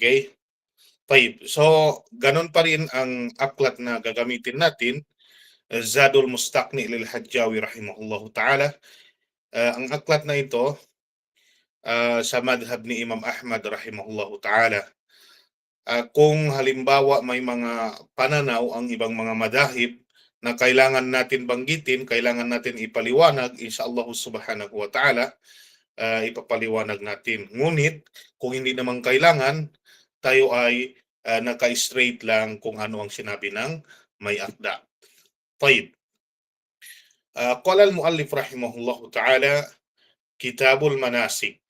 Okay? Tayyib. So, ganun pa rin ang aklat na gagamitin natin, Zadul Mustaqni lil Hajjawi rahimahullahu ta'ala. Ang aklat na ito sa madhab ni Imam Ahmad rahimahullahu ta'ala. Kung halimbawa may mga pananaw ang ibang mga madahib na kailangan natin banggitin, kailangan natin ipaliwanag, insyaallah subhanahu wa ta'ala, ipapaliwanag natin. Ngunit, kung hindi naman kailangan, tayo ay naka-straight lang kung ano ang sinabi ng may akda. Tayyib. Qala al-muallif rahimahullahu ta'ala, Kitabul Manasik.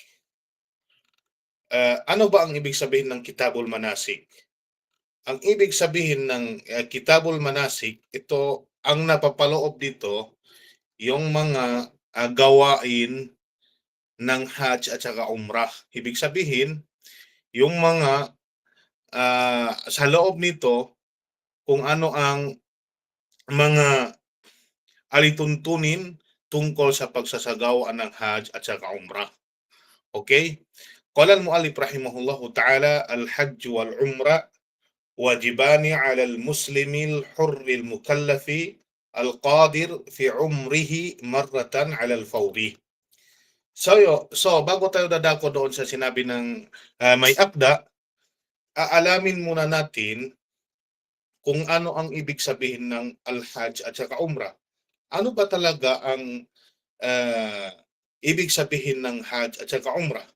Ano ba ang ibig sabihin ng Kitabul Manasik? Ang ibig sabihin ng Kitabul Manasik, ito ang napapaloob dito, yung mga gawain ng Hajj at saka Umrah. Ibig sabihin, yung mga sa loob nito, kung ano ang mga alituntunin tungkol sa pagsasagawa ng Hajj at saka Umrah. Okay? Qala al-muallif rahimahullahu ta'ala, al-Hajj wal-Umrah wajibani 'ala al-muslimi al-hurri al-mukallafi al-qadir fi umrihi marratan 'ala al-fawri. So bago tayo dadako doon sa sinabi ng may akda, aalamin muna natin kung ano ang ibig sabihin ng al-Hajj at saka Umrah. Ano ba talaga ang ibig sabihin ng Hajj at saka Umrah?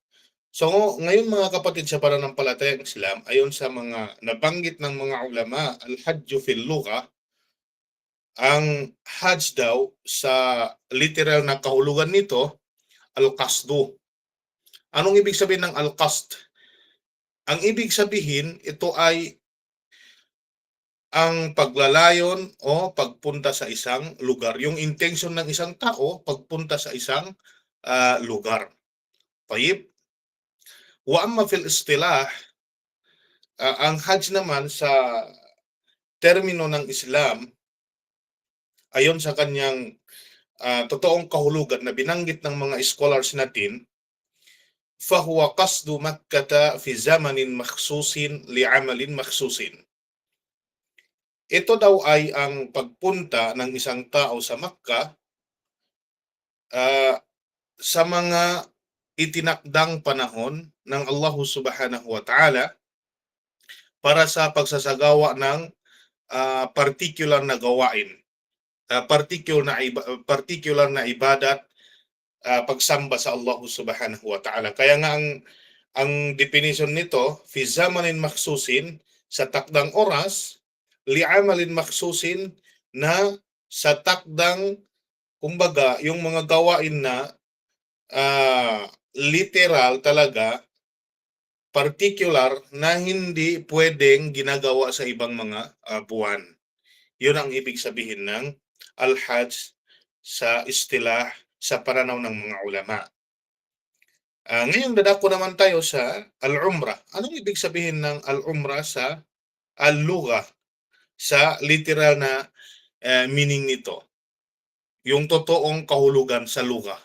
So ngayon mga kapatid sa pananampalatayang Islam, ayon sa mga nabanggit ng mga ulama, al-Hajj fil lugha, ang Hajj daw sa literal na kahulugan nito, al-qasdu. Anong ibig sabihin ng al-qasd? Ang ibig sabihin, ito ay ang paglalayon o pagpunta sa isang lugar. Yung intention ng isang tao, pagpunta sa isang lugar. Tayyib. Wa amma fil istilah, ang Hajj naman sa termino ng Islam, ayon sa kanyang totoong kahulugan na binanggit ng mga scholars natin, fahuwa qasdu Makkata fi zamanin makhsusin li'amalin makhsusin. Ito daw ay ang pagpunta ng isang tao sa Makkah sa mga itinakdang panahon ng Allah subhanahu wa ta'ala para sa pagsasagawa ng particular na gawain, particular na ibadat, pagsamba sa Allah subhanahu wa ta'ala. Kaya nga ang definition nito, fi zamanin makhsusin, sa takdang oras, li'amalin makhsusin, na sa takdang, kumbaga, yung mga gawain na literal talaga, particular, na hindi pwedeng ginagawa sa ibang mga buwan. Yun ang ibig sabihin ng al-Hajj sa istilah, sa pananaw ng mga ulama. Ngayon dadako naman tayo sa al-Umrah. Anong ibig sabihin ng al-Umrah sa al-lugha, sa literal na meaning nito? Yung totoong kahulugan sa lugha.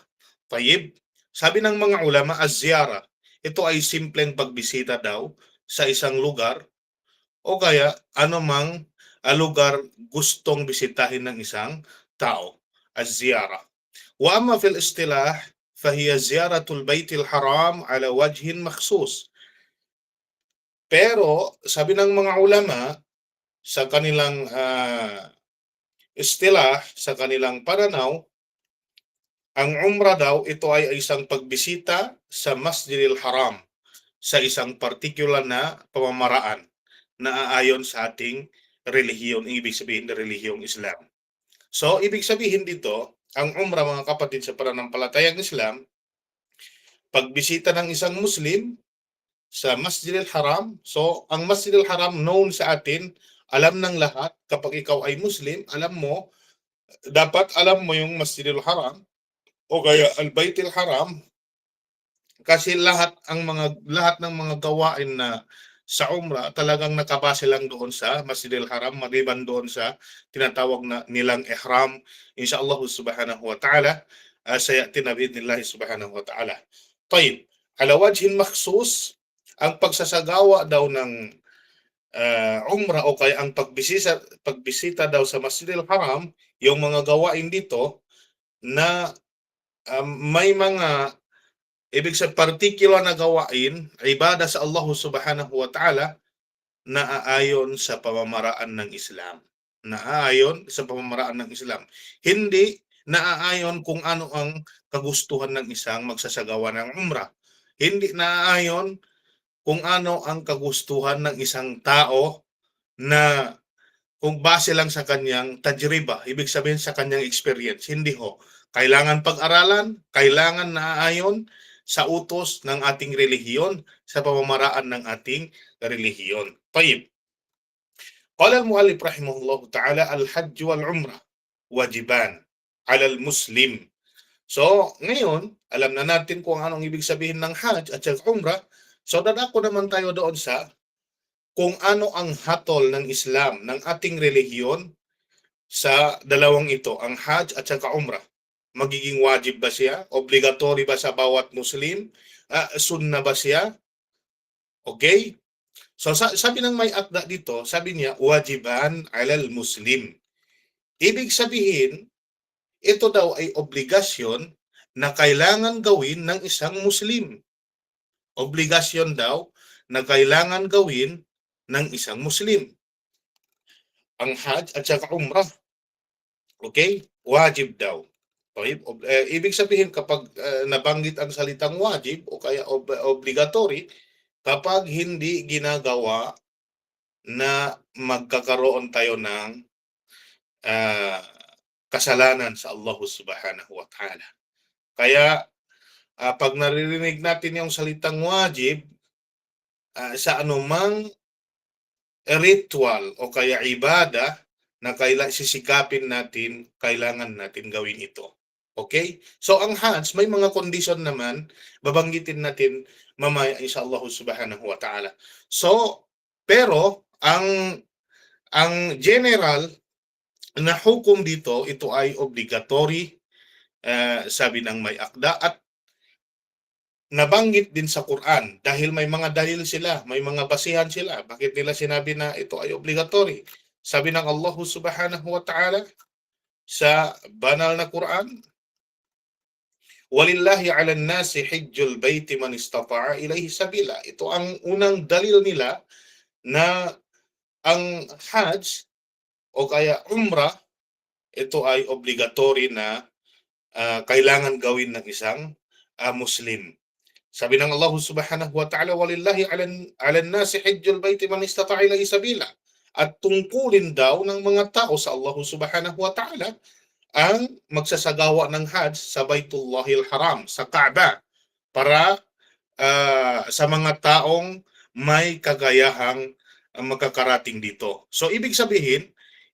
Tayyib. Sabi ng mga ulama, az-ziyara, ito ay simpleng pagbisita daw sa isang lugar o kaya anumang lugar gustong bisitahin ng isang tao. Az-ziyara. Wa amma fil istilah, fahiya ziyaratul Baitil Haram ala wajhin makhsus. Pero sabi ng mga ulama, sa kanilang istilah, sa kanilang pananaw, ang umrah daw, ito ay isang pagbisita sa Masjidil Haram sa isang particular na pamamaraan na aayon sa ating relihiyon, ibig sabihin ng relihiyong Islam. So, ibig sabihin dito, ang umrah mga kapatid sa pananampalatayang Islam, pagbisita ng isang Muslim sa Masjidil Haram. So, ang Masjidil Haram known sa atin, alam ng lahat, kapag ikaw ay Muslim, dapat alam mo yung Masjidil Haram o kaya Al-Baitil Haram, kasi lahat ng mga gawain na sa umrah talagang nakabase lang doon sa Masjidil Haram, maliban doon sa tinatawag na nilang ihram, insyaallah subhanahu wa ta'ala, sayati na bi'idhnillah subhanahu wa ta'ala. Tayyib, ala wajhin makhsus, ang pagsasagawa daw ng umrah o kaya ang pagbisita daw sa Masjidil Haram, yung mga gawain dito na may mga ibig sabihin particular na gawain, ibada sa Allah Subhanahu wa Ta'ala naaayon sa pamamaraan ng Islam. Naaayon sa pamamaraan ng Islam. Hindi naaayon kung ano ang kagustuhan ng isang magsasagawa ng umrah. Hindi naaayon kung ano ang kagustuhan ng isang tao na kung base lang sa kanyang tajriba, ibig sabihin sa kanyang experience. Hindi ho. Kailangan pag-aralan, kailangan naaayon sa utos ng ating relihiyon, sa pamamaraan ng ating relihiyon. Tayyib. Qala al-muallif rahimahullah ta'ala al-hajj wal-umrah wajiban 'ala al-muslim. So, ngayon, alam na natin kung anong ibig sabihin ng hajj at saka umrah. So, dadako naman tayo doon sa kung ano ang hatol ng Islam, ng ating relihiyon sa dalawang ito, ang hajj at saka umrah. Magiging wajib ba siya? Obligatory ba sa bawat Muslim? Sunna ba siya? Okay? So sabi ng may akda dito, sabi niya, wajiban alal Muslim. Ibig sabihin, ito daw ay obligasyon na kailangan gawin ng isang Muslim. Obligasyon daw na kailangan gawin ng isang Muslim. Ang hajj at saka umrah. Okay? Wajib daw. Okay? Ibig sabihin kapag nabanggit ang salitang wajib o kaya obligatory, kapag hindi ginagawa na magkakaroon tayo ng kasalanan sa Allah Subhanahu wa Ta'ala. Kaya pag naririnig natin yung salitang wajib sa anumang ritual o kaya ibada na sisikapin natin, kailangan natin gawin ito. Okay? So ang hajj, may mga condition naman, babanggitin natin mamaya inshallah Subhanahu wa Ta'ala. So, pero ang general na hukom dito, ito ay obligatory, sabi ng may akda, at nabanggit din sa Quran dahil may mga dalil sila, may mga basihan sila. Bakit nila sinabi na ito ay obligatory? Sabi ng Allah Subhanahu wa Ta'ala sa banal na Quran, walillahi 'alan nasi hajjul baiti man istata'a ilayhi sabila. Ito ang unang dalil nila na ang hajj o kaya umrah, ito ay obligatory na kailangan gawin ng isang Muslim. Sabi ng Allah Subhanahu wa Ta'ala, walillahi 'alan nasi hajjul baiti man istata'a ilayhi sabila. At tungkulin daw ng mga tao sa Allah Subhanahu wa Ta'ala ang magsasagawa ng hajj sa Baitullahil Haram, sa Kaaba, para sa mga taong may kagayahang magkakarating dito. So ibig sabihin,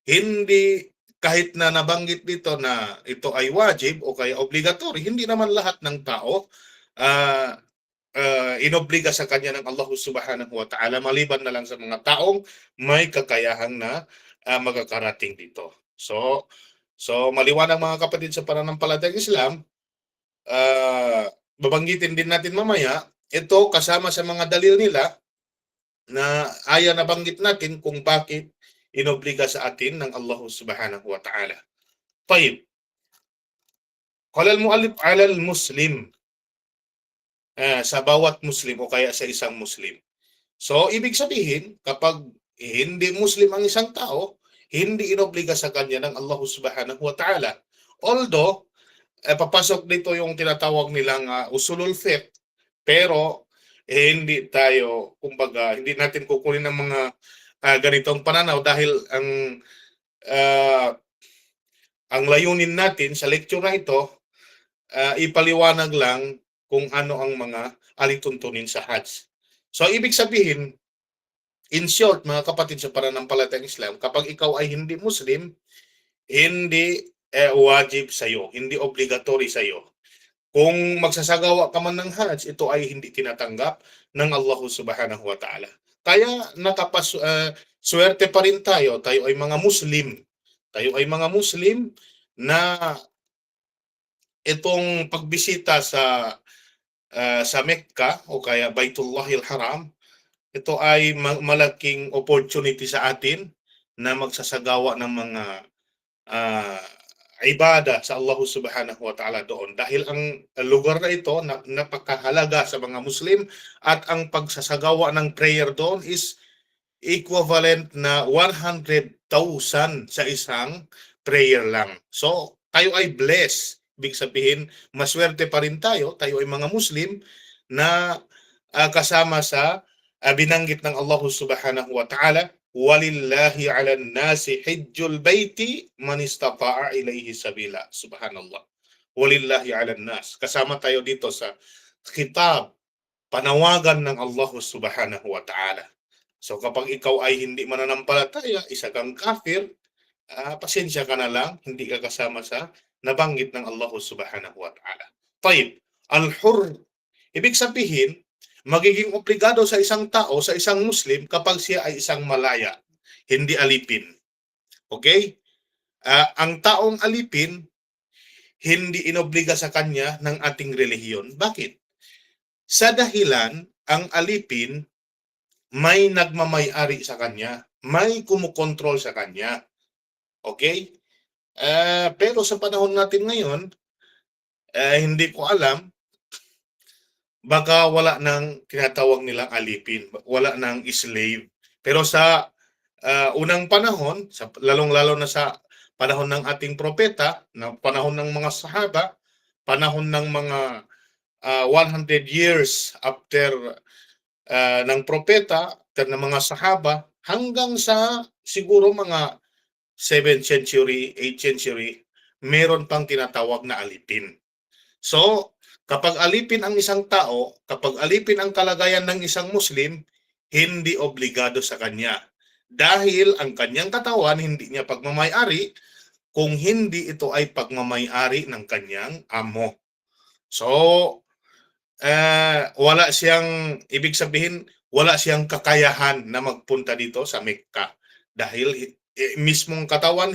hindi kahit na nabanggit dito na ito ay wajib o kaya obligatory, hindi naman lahat ng tao inobliga sa kanya ng Allah Subhanahu wa Ta'ala, maliban na lang sa mga taong may kakayahang na magkakarating dito. So maliwanag mga kapatid sa pananampalatayang Islam, babanggitin din natin mamaya, ito kasama sa mga dalil nila na aya nabanggit natin kung bakit inobliga sa atin ng Allah Subhanahu wa Ta'ala. Tayyib. Qala al-muallif 'ala al-muslim, sa bawat Muslim o kaya sa isang Muslim. So, ibig sabihin, kapag hindi Muslim ang isang tao, hindi inobliga sa kanya ng Allah Subhanahu wa Ta'ala. Although, papasok dito yung tinatawag nilang usulul fiqh, pero hindi tayo, kumbaga, hindi natin kukunin ng mga ganitong pananaw dahil ang layunin natin sa lecture na ito, ipaliwanag lang kung ano ang mga alituntunin sa hajj. So, ibig sabihin, in short, mga kapatid sa pananampalatayang Islam, kapag ikaw ay hindi Muslim, hindi wajib sa iyo, hindi obligatory sa iyo. Kung magsasagawa ka man ng hajj, ito ay hindi tinatanggap ng Allah Subhanahu wa Ta'ala. Kaya swerte pa rin tayo ay mga Muslim. Tayo ay mga Muslim na itong pagbisita sa sa Mecca o kaya Baitullahil Haram, ito ay malaking opportunity sa atin na magsasagawa ng mga uh, ibada sa Allah Subhanahu wa Ta'ala doon, dahil ang lugar na ito napakahalaga sa mga Muslim, at ang pagsasagawa ng prayer doon is equivalent na 100,000 sa isang prayer lang. So, tayo ay blessed. Ibig sabihin, maswerte pa rin tayo. Tayo ay mga Muslim na kasama sa binanggit ng Allah Subhanahu wa Ta'ala, walillahi 'alan nasi hijjul baiti man istata'a ilayhi sabila. Subhanallah. Walillahi 'alan nas. Kasama tayo dito sa kitab, panawagan ng Allah Subhanahu wa Ta'ala. So kapag ikaw ay hindi mananampalataya, isa kang kafir, pasensya ka na lang, hindi ka kasama sa nabanggit ng Allah Subhanahu wa Ta'ala. Tayyib, al-hur, ibig sabihin, magiging obligado sa isang tao, sa isang Muslim, kapag siya ay isang malaya, hindi alipin. Okay? Ang taong alipin, hindi inobliga sa kanya ng ating relihiyon. Bakit? Sa dahilan, ang alipin, may nagmamay-ari sa kanya, may kumukontrol sa kanya. Okay? Pero sa panahon natin ngayon, hindi ko alam, baka wala nang tinatawag nilang alipin, wala nang slave. Pero sa unang panahon, lalong-lalo na sa panahon ng ating propeta, na panahon ng mga sahaba, panahon ng mga 100 years after ng propeta, ng mga sahaba, hanggang sa siguro mga 7th century, 8th century, meron pang tinatawag na alipin. So, kapag alipin ang isang tao, kapag alipin ang kalagayan ng isang Muslim, hindi obligado sa kanya. Dahil ang kanyang katawan hindi niya pagmamay-ari kung hindi ito ay pagmamay-ari ng kanyang amo. So, wala siyang, ibig sabihin, wala siyang kakayahan na magpunta dito sa Mecca dahil mismong katawan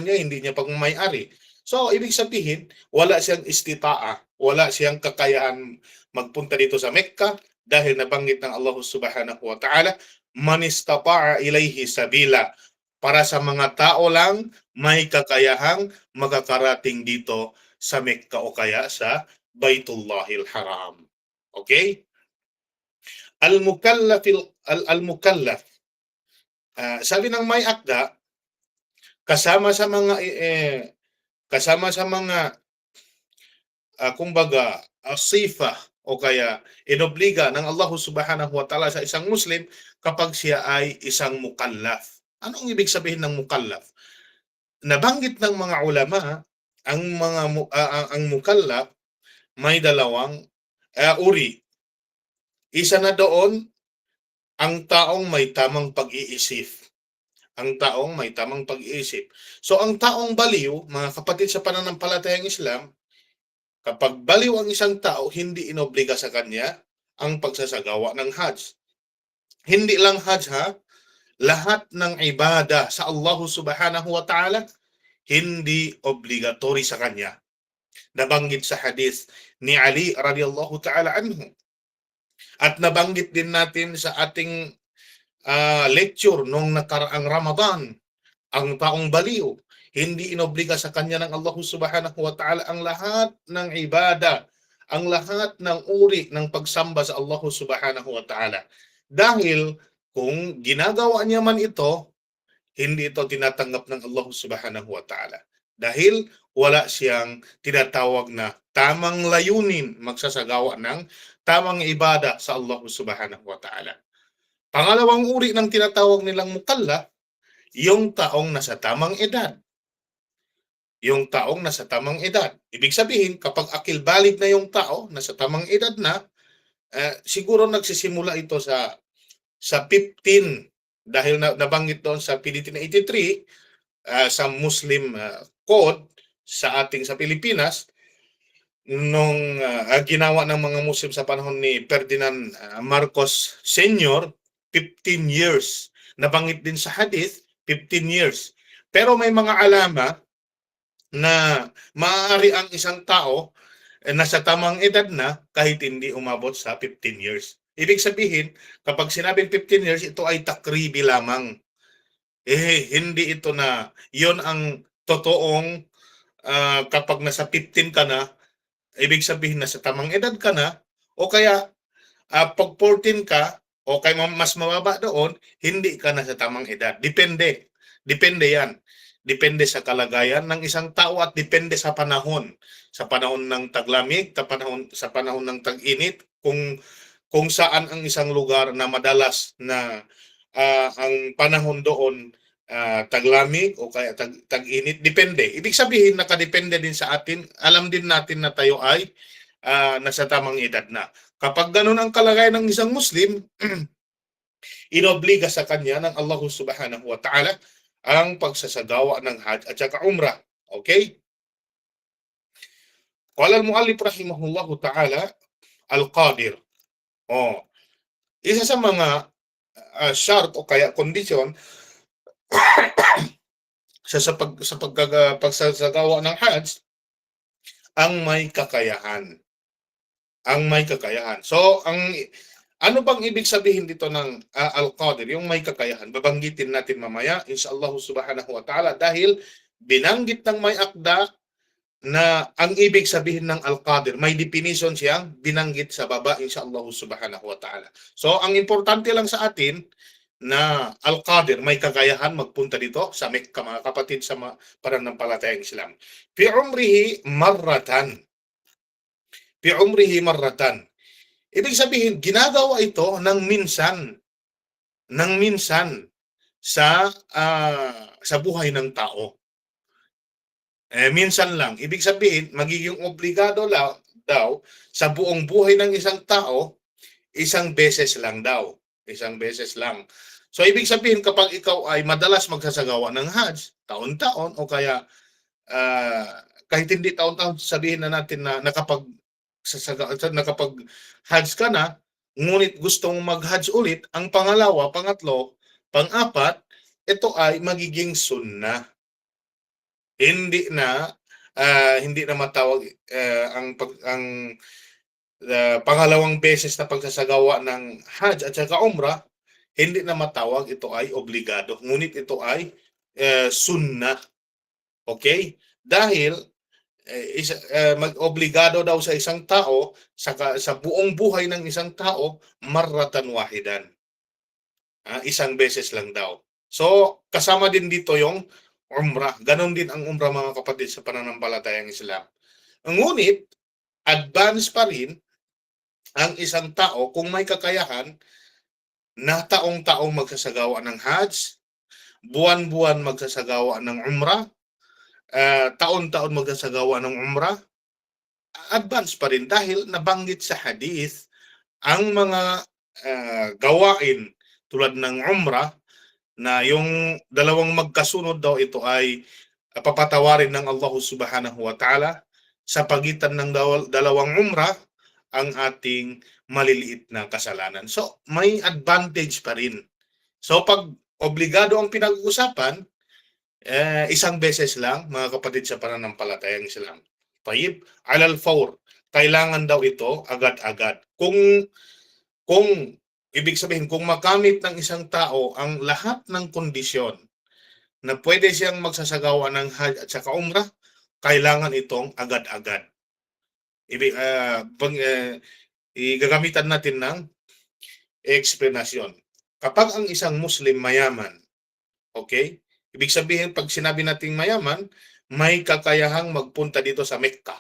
niya hindi niya pagmamay-ari. So ibig sabihin, wala siyang istitaa, wala siyang kakayahan magpunta dito sa Mecca dahil nabanggit ng Allah Subhanahu wa Ta'ala, man istata'a ilayhi sabila, para sa mga tao lang may kakayahang makakarating dito sa Mecca o kaya sa Baitullahil Haram. Okay? Al-mukallaf, sabi ng may akda, kasama sa mga kumbaga sifa o kaya inobliga ng Allah Subhanahu wa Ta'ala sa isang Muslim kapag siya ay isang mukallaf. Anong ibig sabihin ng mukallaf? Nabanggit ng mga ulama, ang mukallaf may dalawang uri. Isa na doon, ang taong may tamang pag-iisip. Ang taong may tamang pag-iisip. So ang taong baliw, mga kapatid sa pananampalatayang Islam, kapag baliw ang isang tao, hindi inobliga sa kanya ang pagsasagawa ng Hajj. Hindi lang Hajj ha, lahat ng ibada sa Allah Subhanahu wa Ta'ala, hindi obligatory sa kanya. Nabanggit sa hadith ni Ali radhiyallahu ta'ala anhu. At nabanggit din natin sa ating lecture nung nakaraang Ramadan, ang taong baliw, hindi inobliga sa kanya ng Allah Subhanahu wa Ta'ala ang lahat ng ibada, ang lahat ng uri ng pagsamba sa Allah Subhanahu wa Ta'ala. Dahil kung ginagawa niya man ito, hindi ito tinatanggap ng Allah Subhanahu wa Ta'ala. Dahil wala siyang tinatawag na tamang layunin magsasagawa ng tamang ibada sa Allah Subhanahu wa Ta'ala. Pangalawang uri ng tinatawag nilang mukallaf, yung taong nasa tamang edad. Yung taong nasa tamang edad. Ibig sabihin, kapag akil-balig na yung tao, nasa tamang edad na, siguro nagsisimula ito sa 15, dahil nabanggit doon sa PDT 83, sa Muslim code sa Pilipinas, nung ginawa ng mga Muslim sa panahon ni Ferdinand Marcos Sr., 15 years. Nabanggit din sa hadith, 15 years. Pero may mga alama na maaari ang isang tao nasa tamang edad na kahit hindi umabot sa 15 years. Ibig sabihin, kapag sinabing 15 years, ito ay takribi lamang. Hindi ito na, yon ang totoong kapag nasa 15 ka na, ibig sabihin nasa tamang edad ka na, o kaya pag 14 ka, o kaya mas mababa doon, hindi ka na sa tamang edad. Depende. Depende yan. Depende sa kalagayan ng isang tao at depende sa panahon. Sa panahon ng taglamig, sa panahon ng tag-init, kung saan ang isang lugar na madalas na ang panahon doon taglamig o kaya tag-init, depende. Ibig sabihin, nakadepende din sa atin. Alam din natin na tayo ay nasa tamang edad na. Kapag ganun ang kalagayan ng isang Muslim, inobliga sa kanya ng Allah subhanahu wa ta'ala ang pagsasagawa ng Hajj at saka Umrah. Okay? Qala al-muallif rahimahullahu ta'ala, al-qadir. Oh, isa sa mga shart o kaya kondisyon sa pagsasagawa ng Hajj, ang may kakayahan. Ang may kakayahan. So, ano bang ibig sabihin dito ng al-qadir, yung may kakayahan? Babanggitin natin mamaya, inshallah subhanahu wa ta'ala, dahil binanggit ng may akda na ang ibig sabihin ng al-qadir, may definition siyang binanggit sa baba, inshallah subhanahu wa ta'ala. So, ang importante lang sa atin, na al-qadir, may kakayahan magpunta dito sa Mekka, mga kapatid sa pananampalatayang Islam. Fi umrihi marratan. Fi umrihi marratan. Ibig sabihin, ginagawa ito ng minsan sa buhay ng tao. Minsan lang. Ibig sabihin, magiging obligado daw sa buong buhay ng isang tao, isang beses lang daw. Isang beses lang. So, ibig sabihin, kapag ikaw ay madalas magsasagawa ng Hajj, taon-taon, o kaya kahit hindi taon-taon, sabihin na natin na nakapag-Hajj ka na, ngunit gustong mag-Hajj ulit, ang pangalawa, pangatlo, pang-apat, ito ay magiging sunnah. Hindi na matawag ang pangalawang beses na pagsasagawa ng Hajj at saka Umrah, hindi na matawag ito ay obligado, ngunit ito ay sunnah. Okay? Dahil mag-obligado daw sa isang tao, sa buong buhay ng isang tao, marratan wahidan. Isang beses lang daw. So, kasama din dito yung Umrah. Ganon din ang Umrah, mga kapatid, sa pananampalatayang Islam. Ngunit, advance pa rin ang isang tao kung may kakayahan na taong-taong magsasagawa ng Hajj, buwan-buwan magsasagawa ng Umrah, taon-taon magsasagawa ng Umrah, advance pa rin dahil nabanggit sa hadith ang mga gawain tulad ng Umrah na yung dalawang magkasunod daw, ito ay papatawarin ng Allah subhanahu wa ta'ala sa pagitan ng dalawang Umrah ang ating maliliit na kasalanan. So, may advantage pa rin. So, pag obligado ang pinag-uusapan, isang beses lang, mga kapatid sa pananampalatayang Islam. Tayyib, alal fawr, kailangan daw ito agad-agad. Kung ibig sabihin, kung makamit ng isang tao ang lahat ng kondisyon na pwede siyang magsasagawa ng Hajj at saka Umrah, kailangan itong agad-agad. Igagamitan natin ng explanation. Kapag ang isang Muslim mayaman, okay? Ibig sabihin, pag sinabi nating mayaman, may kakayahang magpunta dito sa Mekka.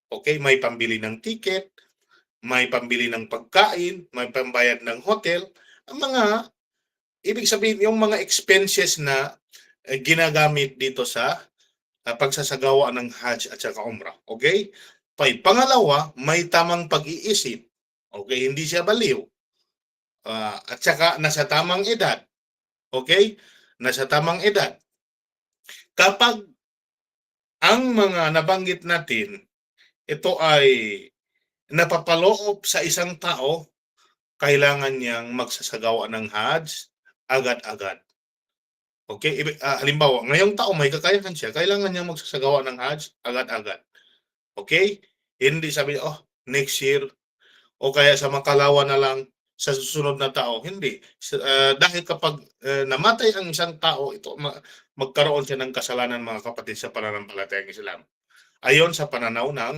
Okay? May pambili ng ticket, may pambili ng pagkain, may pambayad ng hotel. Ibig sabihin, yung mga expenses na ginagamit dito sa pagsasagawa ng Hajj at saka Umrah. Okay? Pangalawa, may tamang pag-iisip. Okay? Hindi siya baliw. At saka nasa tamang edad. Okay? Nasa tamang edad. Kapag ang mga nabanggit natin, ito ay napapaloob sa isang tao, kailangan niyang magsasagawa ng Hajj agad-agad. Okay? Halimbawa, ngayong tao may kakayahan siya, kailangan niyang magsasagawa ng Hajj agad-agad. Okay? Hindi sabi, oh, next year o kaya sa makalawa na lang sa susunod na tao. Hindi. Dahil kapag namatay ang isang tao, ito magkaroon siya ng kasalanan mga kapatid sa pananampalatayang Islam. Ayon sa pananaw ng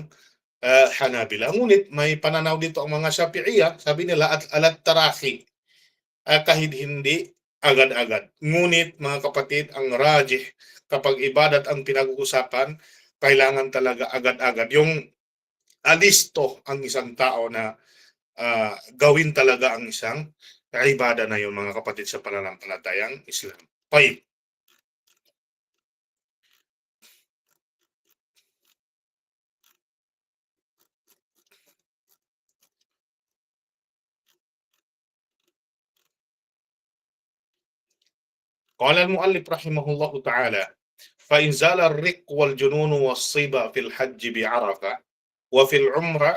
Hanabila. Ngunit may pananaw dito ang mga Shafi'iyya, sabi nila at alat tarahi, kahit hindi agad-agad. Ngunit mga kapatid, ang rajih, kapag ibadat ang pinag-uusapan, kailangan talaga agad-agad. Yung alisto ang isang tao na gawin talaga ang isang ibada na yun mga kapatid sa pananampalatayang Islam. Five. قال المؤلف رحمه الله تعالى فإن زال الرق والجنون والصيب في الحج بعرفة وفي العمرة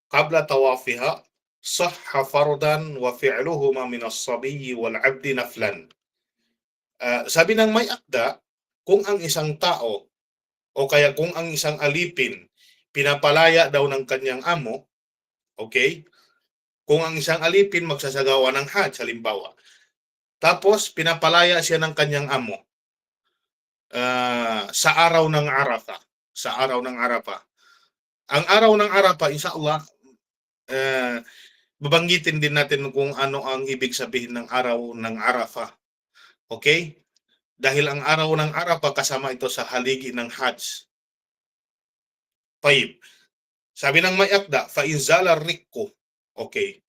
قبل طوافها صح فرضا وفعلهما من الصبي والعبد نفلا. Sabi ng may akda, kung ang isang tao o kaya kung ang isang alipin pinapalaya daw ng kanyang amo, okay? Kung ang isang alipin magsasagawa ng Hajj, halimbawa, tapos pinapalaya siya ng kanyang amo sa araw ng Arafah. Sa araw ng Arafah. Ang araw ng Arafah, inshallah, babanggitin din natin kung ano ang ibig sabihin ng araw ng Arafah. Okay? Dahil ang araw ng Arafah kasama ito sa haligi ng Hajj. 5. Sabi ng may akda, faizala rikko. Okay.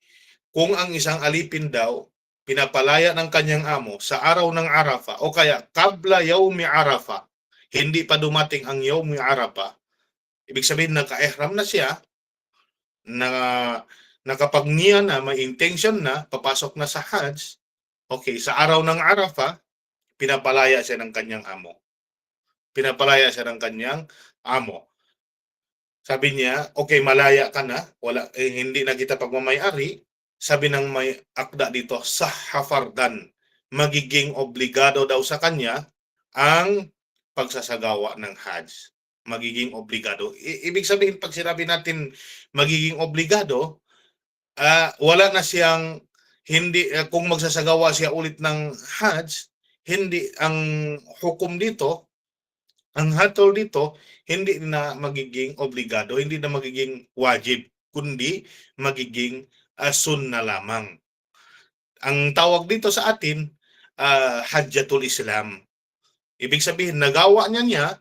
Kung ang isang alipin daw pinapalaya ng kanyang amo sa araw ng Arafah o kaya kabla yaumi Arafah, hindi pa dumating ang yaumi Arafah, ibig sabihin naka-ihram na siya, na nakapagniya na, may intention na, papasok na sa Hajj, okay, sa araw ng Arafah, pinapalaya siya ng kanyang amo. Pinapalaya siya ng kanyang amo. Sabi niya, okay, malaya ka na, wala, hindi na kita pagmamayari. Sabi ng may akda dito, sahhafardan, magiging obligado daw sa kanya ang pagsasagawa ng Hajj. Magiging obligado. Ibig sabihin, pag sinabi natin magiging obligado, wala na siyang, hindi, kung magsasagawa siya ulit ng Hajj, hindi, ang hukom dito, ang hatol dito, hindi na magiging obligado, hindi na magiging wajib, kundi magiging sunna lamang. Ang tawag dito sa atin, Hajjatul Islam. Ibig sabihin, nagawa niya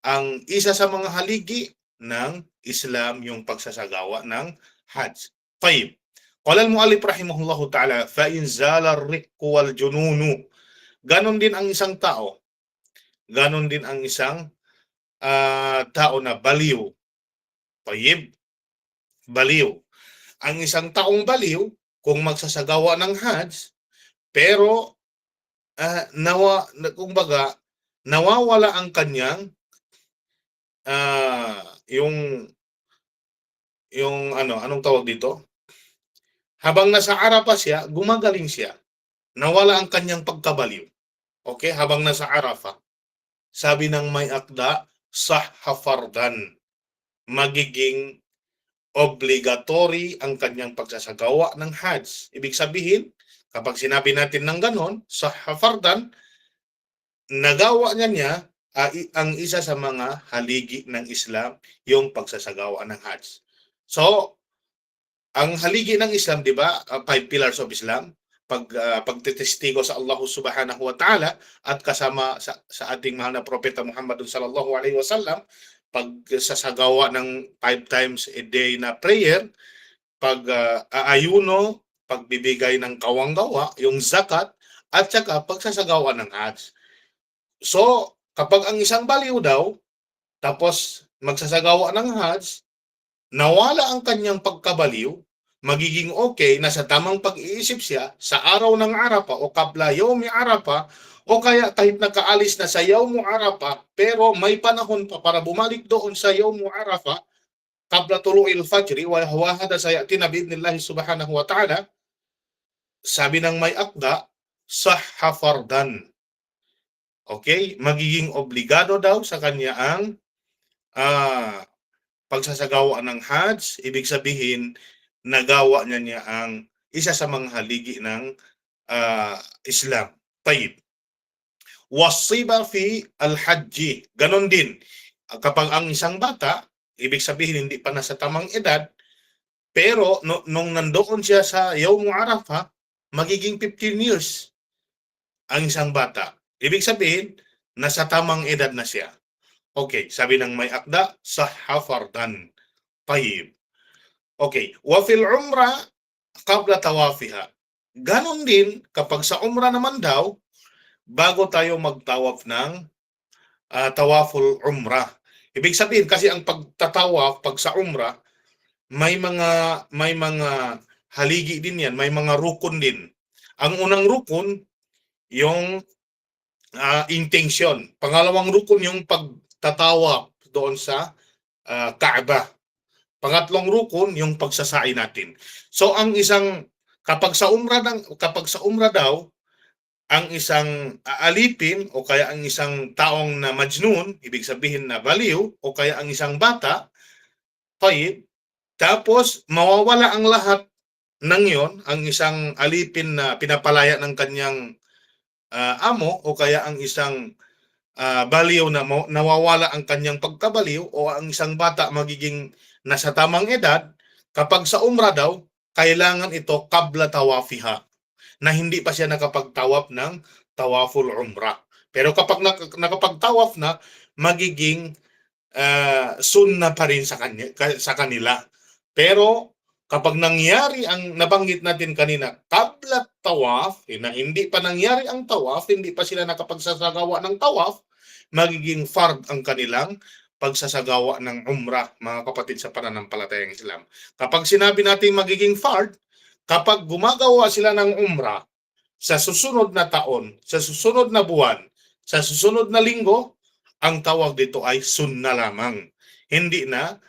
ang isa sa mga haligi ng Islam, yung pagsasagawa ng Hajj. 5. Qala al-mu'allif rahimahullahu ta'ala, fa in zala ar-riqqu wal jununu. Ganon din ang isang tao. Ganon din ang isang tao na baliw. Tayyib, baliw. Ang isang taong baliw, kung magsasagawa ng Hajj, pero kumbaga, nawawala ang kanyang yung anong tawag dito? Habang nasa Arafah siya, gumagaling siya. Nawala ang kanyang pagkabaliw. Okay? Habang nasa Arafah. Sabi ng may akda, sahhafardan. Magiging obligatory ang kanyang pagsasagawa ng Hajj. Ibig sabihin, kapag sinabi natin ng ganon, sahhafardan, nagawa niya ang isa sa mga haligi ng Islam, yung pagsasagawa ng Hajj. So, ang haligi ng Islam, di ba, 5 pillars of Islam, pagtitestigo sa Allah subhanahu wa ta'ala at kasama sa ating mahal na propeta Muhammad sallallahu alaihi wasallam, pagsasagawa ng 5 times a day na prayer, aayuno, pagbibigay ng kawanggawa, yung zakat, at saka pagsasagawa ng Hajj. So, kapag ang isang baliw daw, tapos magsasagawa ng Hajj, nawala ang kanyang pagkabaliw, magiging okay na sa tamang pag-iisip siya sa araw ng Arafah o kabla yaumi Arafah o kaya kahit nakaalis na sa yaumu Arafah pero may panahon pa para bumalik doon sa yaumu Arafah kabla tulu'il fajri wa hada sayatina bi'idnillahi subhanahu wa ta'ala. Sabi ng may akda, sahhafardan. Okay? Magiging obligado daw sa kanya ang pagsasagawa ng Hajj, ibig sabihin nagawa niya ang isa sa mga haligi ng Islam. Tayyib. Wasiba fi al-hajji. Ganon din. Kapag ang isang bata, ibig sabihin hindi pa nasa tamang edad, pero nung nandoon siya sa Yawm Arafah, magiging 15 years ang isang bata. Ibig sabihin, nasa tamang edad na siya. Okay, sabi ng may akda, sahha fardan. Tayyib. Okay, wa fil umrah qabla tawafiha. Ganon din, kapag sa umrah naman daw, bago tayo magtawaf ng tawaful umrah. Ibig sabihin, kasi ang pagtatawaf, pag sa umrah, may mga haligi din yan, may mga rukun din. Ang unang rukun, yung intention. Pangalawang rukun, yung pagtatawaf doon sa Kaaba. Pangatlong rukun, yung pagsasa'i natin. So ang isang kapag sa umrah daw, ang isang alipin o kaya ang isang taong na majnun, ibig sabihin na baliw, o kaya ang isang bata, tayyib, tapos mawawala ang lahat ng yon, ang isang alipin na pinapalaya ng kanyang amo, o kaya ang isang baliw na nawawala ang kanyang pagkabaliw, o ang isang bata magiging nasa tamang edad. Kapag sa umrah daw, kailangan ito qabla tawafiha, na hindi pa siya nakapagtawaf ng tawaful umrah. Pero kapag nakapagtawaf na, magiging sunna pa rin sa kanila. Pero kapag nangyari ang nabanggit natin kanina, qabla tawaf, na hindi pa nangyari ang tawaf, hindi pa sila nakapagsasagawa ng tawaf, magiging fard ang kanilang pagsasagawa ng umrah, mga kapatid sa pananampalatayang Islam. Kapag sinabi natin magiging fard, kapag gumagawa sila ng umrah sa susunod na taon, sa susunod na buwan, sa susunod na linggo, ang tawag dito ay sunna lamang. Hindi na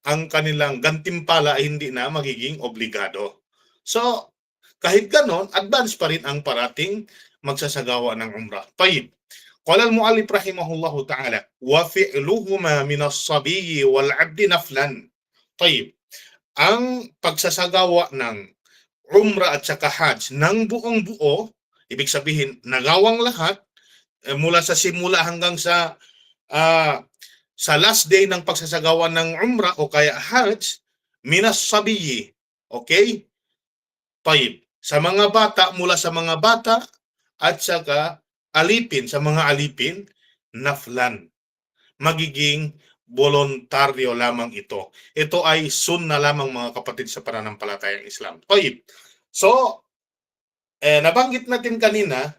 ang kanilang gantimpala ay hindi na magiging obligado. So, kahit ganon, advance pa rin ang parating magsasagawa ng umrah. Tayyib. Qala al-mu'allif rahimahullahu ta'ala, wa fi'luhuma min as-sabiyyi wal 'abdi naflan. Tayyib. Ang pagsasagawa ng umrah at saka hajj ng buong buo, ibig sabihin nagawang lahat mula sa simula hanggang sa last day ng pagsasagawa ng umrah o kaya hajj, minas sabiyyi. Okay? Tayyib. Sa mga bata, mula sa mga bata at saka alipin, sa mga alipin, naflan. Magiging voluntaryo lamang ito. Ito ay sunna lamang, mga kapatid sa pananampalatayang Islam. Tayyib. So, nabanggit natin kanina,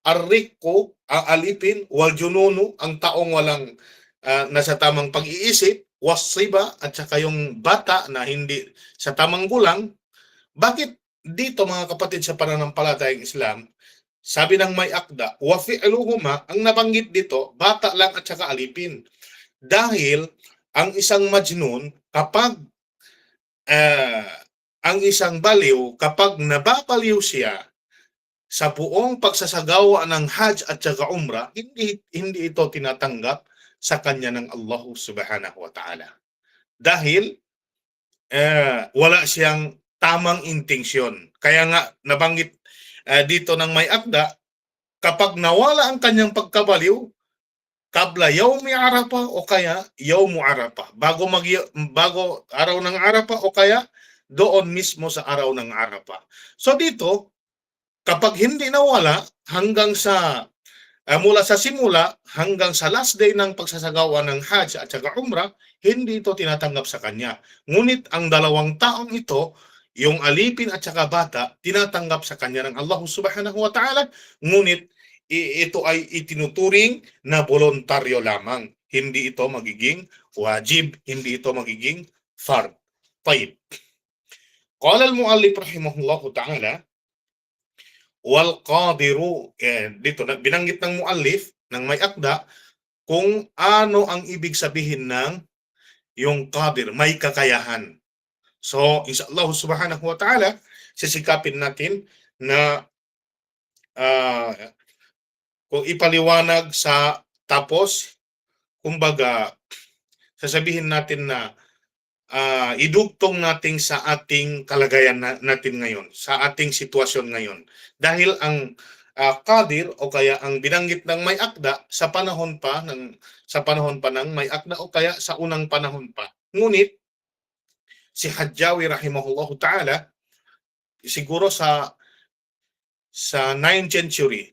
arriko, ang alipin, wal jununu, ang taong walang nasa tamang pag-iisip, wasiba, at saka yung bata na hindi sa tamang gulang. Bakit dito, mga kapatid sa pananampalatayang Islam, sabi ng may akda, wa fi'luhuma, ang nabanggit dito, bata lang at saka alipin. Dahil ang isang majnun, kapag ang isang baliw, kapag nababaliw siya sa buong pagsasagawa ng hajj at saka umrah, hindi ito tinatanggap sa kanya ng Allah subhanahu wa ta'ala. Dahil wala siyang tamang intensyon. Kaya nga nabanggit dito ng may akda, kapag nawala ang kanyang pagkabaliw, kabla yawmi Arafah o kaya yawmu Arafah, bago araw ng Arafah o kaya doon mismo sa araw ng Arafah. So dito, kapag hindi nawala hanggang sa mula sa simula hanggang sa last day ng pagsasagawa ng hajj at saka umrah, hindi ito tinatanggap sa kanya. Ngunit ang dalawang taong ito, yung alipin at saka bata, tinatanggap sa kanya ng Allah subhanahu wa ta'ala, ngunit ito ay itinuturing na voluntaryo lamang. Hindi ito magiging wajib, hindi ito magiging fard. Tayyib. Qala al-mu'allif rahimahullahu ta'ala, wal qadiru, dito binanggit ng muallif ng may akda kung ano ang ibig sabihin ng yung qadir, may kakayahan. So inshallah subhanahu wa ta'ala, sisikapin natin na kung ipaliwanag sa tapos, kumbaga sasabihin natin na idugtong natin sa ating kalagayan natin ngayon, sa ating sitwasyon ngayon. Dahil ang qadir o kaya ang binanggit ng may akda sa panahon pa ng may akda o kaya sa unang panahon pa. Ngunit si Hajjawi rahimahullahu ta'ala siguro sa 9th century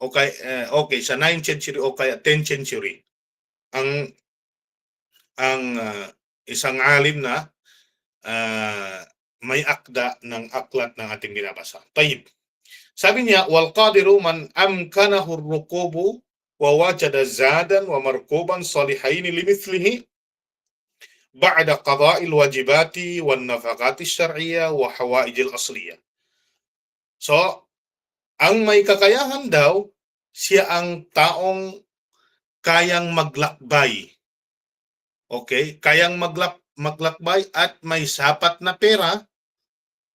okay sa 9th century o kaya 10th century ang isang alim na may akda ng aklat ng ating binabasa. Tayyib. Sabi niya, wal qadiru man amkanahu ar-rukubu wa wajada zadan wa markuban salihain limithlihi ba'da qada'il wajibati wan nafaqati syar'iyyah wa hawaijil asliyah. So, ang may kakayahan daw, siya ang taong kayang maglakbay. Okay? Kayang maglakbay at may sapat na pera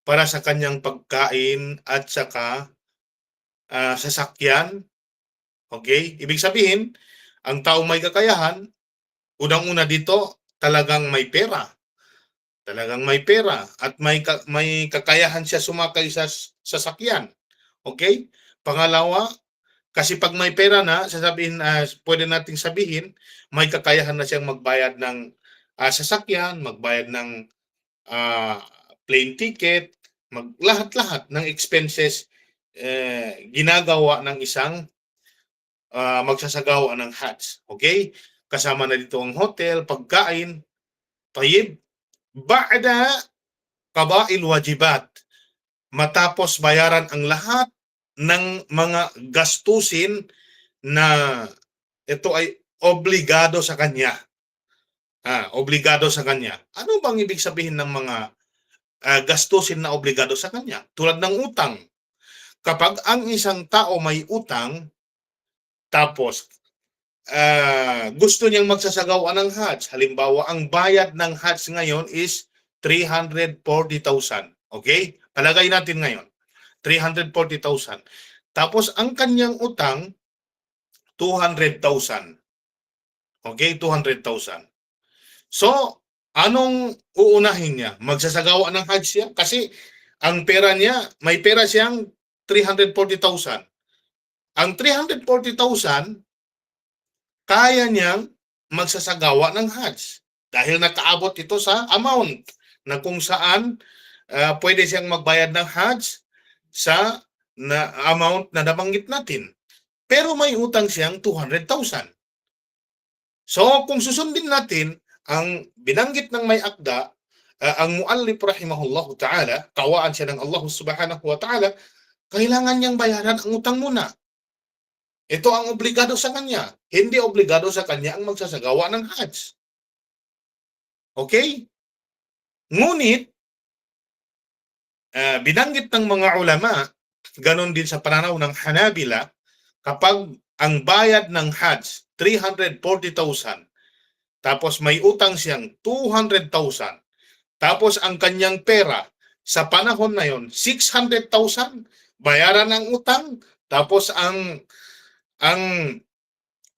para sa kanyang pagkain at saka sasakyan. Okay? Ibig sabihin, ang taong may kakayahan, unang-una dito, talagang may pera. Talagang may pera at may kakayahan siya sumakay sa sasakyan. Okay? Pangalawa, kasi pag may pera na, pwede nating sabihin, may kakayahan na siyang magbayad ng sasakyan, magbayad ng plane ticket, lahat-lahat ng expenses ginagawa ng isang magsasagawa ng Hajj. Okay? Kasama na dito ang hotel, pagkain, tayyib, ba'da qada'il wajibat. Matapos bayaran ang lahat ng mga gastusin na ito ay obligado sa kanya. Obligado sa kanya. Ano bang ibig sabihin ng mga gastusin na obligado sa kanya? Tulad ng utang. Kapag ang isang tao may utang, tapos gusto niyang magsasagawa ng Hajj. Halimbawa, ang bayad ng Hajj ngayon is 340,000. Okay? Palagay natin ngayon, 340,000. Tapos ang kanyang utang, 200,000. Okay? 200,000. So, anong uunahin niya? Magsasagawa ng Hajj siya? Kasi ang pera niya, may pera siyang 340,000. Ang 340,000, kaya niyang magsasagawa ng Hajj dahil nakaabot ito sa amount na kung saan pwede siyang magbayad ng Hajj sa amount na nabanggit natin. Pero may utang siyang 200,000. So kung susundin natin ang binanggit ng may akda, ang muallif rahimahullahu ta'ala, kawaan siya ng Allah subhanahu wa ta'ala, kailangan niyang bayaran ang utang muna. Ito ang obligado sa kanya. Hindi obligado sa kanya ang magsasagawa ng Hajj. Okay? Ngunit, binanggit ng mga ulama, ganon din sa pananaw ng Hanabila, kapag ang bayad ng Hajj, 340,000, tapos may utang siyang 200,000, tapos ang kanyang pera, sa panahon na yon 600,000, bayaran ng utang, tapos ang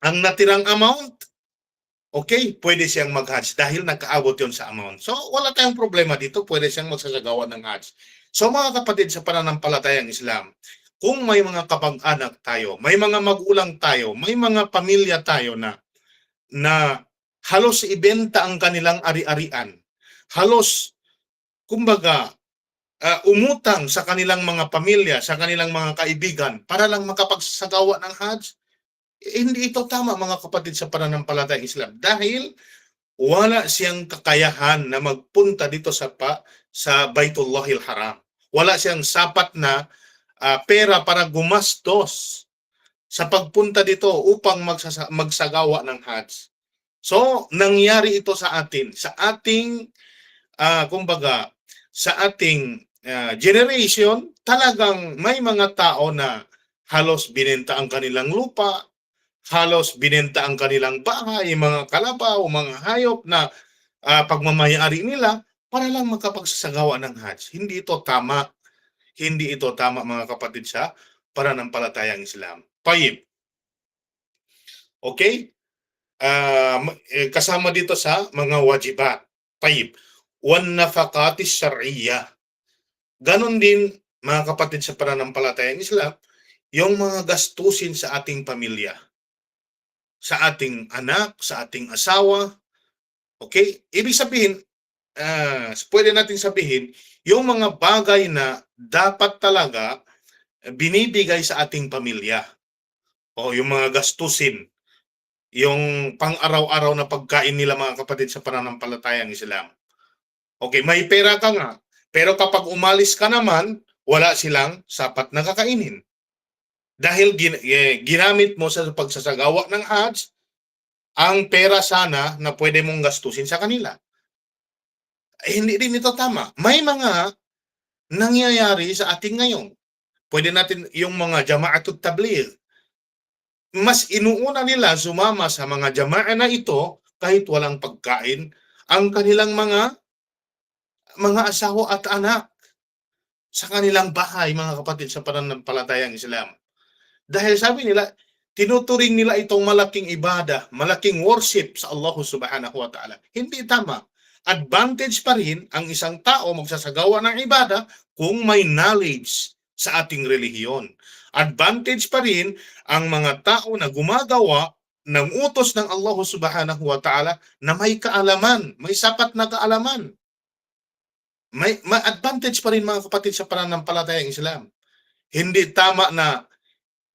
natirang amount, okay, pwede siyang mag-Hajj dahil nakaabot yon sa amount. So, wala tayong problema dito, pwede siyang magsasagawa ng Hajj. So, mga kapatid sa pananampalatayang Islam, kung may mga kapag-anak tayo, may mga magulang tayo, may mga pamilya tayo na halos ibenta ang kanilang ari-arian, halos, kumbaga, umutang sa kanilang mga pamilya, sa kanilang mga kaibigan para lang makapagsagawa ng Hajj, hindi ito tama, mga kapatid sa pananampalatayang Islam, dahil wala siyang kakayahan na magpunta dito sa Baitullahil Haram. Wala siyang sapat na pera para gumastos sa pagpunta dito upang magsagawa ng Hajj. So, nangyari ito sa atin, sa ating kumbaga, sa ating generation, talagang may mga tao na halos binenta ang kanilang lupa, halos binenta ang kanilang bahay, mga kalabaw, mga hayop na pagmamayari nila para lang makapagsasagawa ng Hajj. Hindi ito tama. Hindi ito tama, mga kapatid, sa pananampalatayang Islam. Tayyib. Okay? kasama dito sa mga wajibat. Tayyib. Wan nafaqatis syar'iyyah. Ganon din, mga kapatid sa pananampalatayang Islam, yung mga gastusin sa ating pamilya, sa ating anak, sa ating asawa. Okay? Ibig sabihin, pwede natin sabihin, yung mga bagay na dapat talaga binibigay sa ating pamilya. O yung mga gastusin, yung pang-araw-araw na pagkain nila, mga kapatid sa pananampalatayang Islam. Okay, may pera ka nga, pero kapag umalis ka naman, wala silang sapat na kakainin. Dahil ginamit mo sa pagsasagawa ng Hajj ang pera sana na pwede mong gastusin sa kanila. Hindi rin ito tama. May mga nangyayari sa ating ngayon. Pwede natin yung mga jama'atut tabligh. Mas inuuna nila sumama sa mga jama'a na ito kahit walang pagkain ang kanilang mga asawa at anak sa kanilang bahay, mga kapatid sa pananampalatayang Islam. Dahil sabi nila, tinuturing nila itong malaking ibada, malaking worship sa Allah subhanahu wa ta'ala. Hindi tama. Advantage pa rin ang isang tao magsasagawa ng ibada kung may knowledge sa ating relihiyon. Advantage pa rin ang mga tao na gumagawa ng utos ng Allah subhanahu wa ta'ala na may kaalaman, may sapat na kaalaman. May advantage pa rin, mga kapatid sa pananampalatayang Islam. Hindi tama na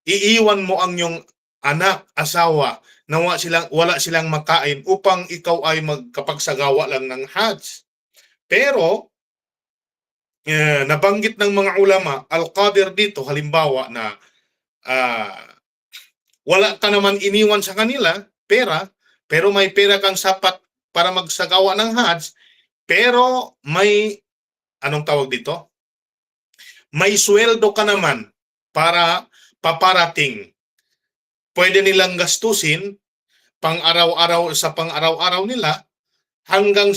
iiwan mo ang iyong anak, asawa, na wala silang makain upang ikaw ay magkapagsagawa lang ng Hajj. Pero, nabanggit ng mga ulama, al-qadir dito, halimbawa na wala ka naman iniwan sa kanila, pera, pero may pera kang sapat para magsagawa ng Hajj, pero may, anong tawag dito? May sweldo ka naman para paparating. Pwede nilang gastusin pang-araw-araw sa pang-araw-araw nila hanggang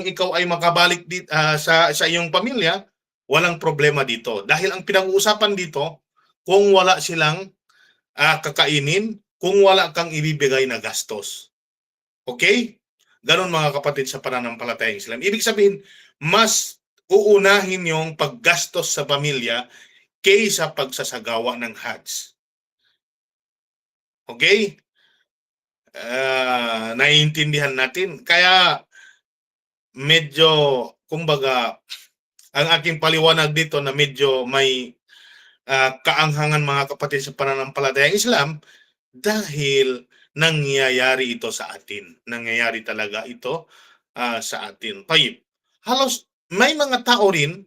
ikaw ay makabalik sa iyong pamilya, walang problema dito. Dahil ang pinag-uusapan dito, kung wala silang kakainin, kung wala kang ibibigay na gastos. Okay? Ganon, mga kapatid sa pananampalatayang Islam. Ibig sabihin, mas uunahin yung paggastos sa pamilya kaysa pagsasagawa ng Hajj. Okay? Naiintindihan natin. Kaya medyo, kumbaga, ang aking paliwanag dito na medyo may kaanghangan, mga kapatid sa pananampalatayang Islam, dahil nangyayari ito sa atin. Nangyayari talaga ito sa atin. Halos may mga tao rin,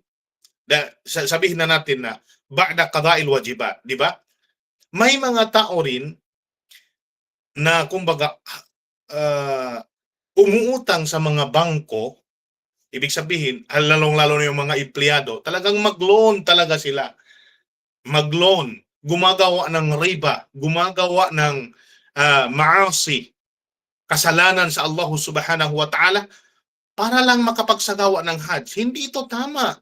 sabihin na natin na ba'da qada'il wajibat, di ba? May mga tao rin na kumbaga umuutang sa mga bangko. Ibig sabihin, lalong-lalo na yung mga empleyado, talagang mag-loan talaga sila. Mag-loan, gumagawa ng riba, gumagawa ng maasi, kasalanan sa Allah subhanahu wa ta'ala para lang makapagsagawa ng Hajj. Hindi ito tama.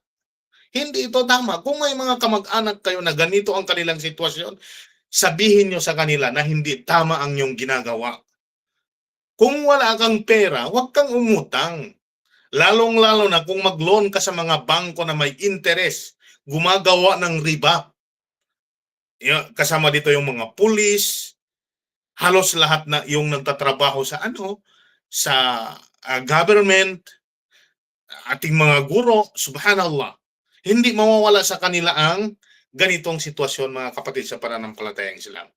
Hindi ito tama. Kung may mga kamag-anak kayo na ganito ang kanilang sitwasyon, sabihin nyo sa kanila na hindi tama ang inyong ginagawa. Kung wala kang pera, huwag kang umutang. Lalong-lalo na kung mag-loan ka sa mga bangko na may interest, gumagawa ng riba. Kasama dito yung mga pulis, halos lahat na yung nagtatrabaho sa government, ating mga guro, subhanallah. Hindi mawawala sa kanila ang ganitong sitwasyon, mga kapatid sa pananampalatayang Islam.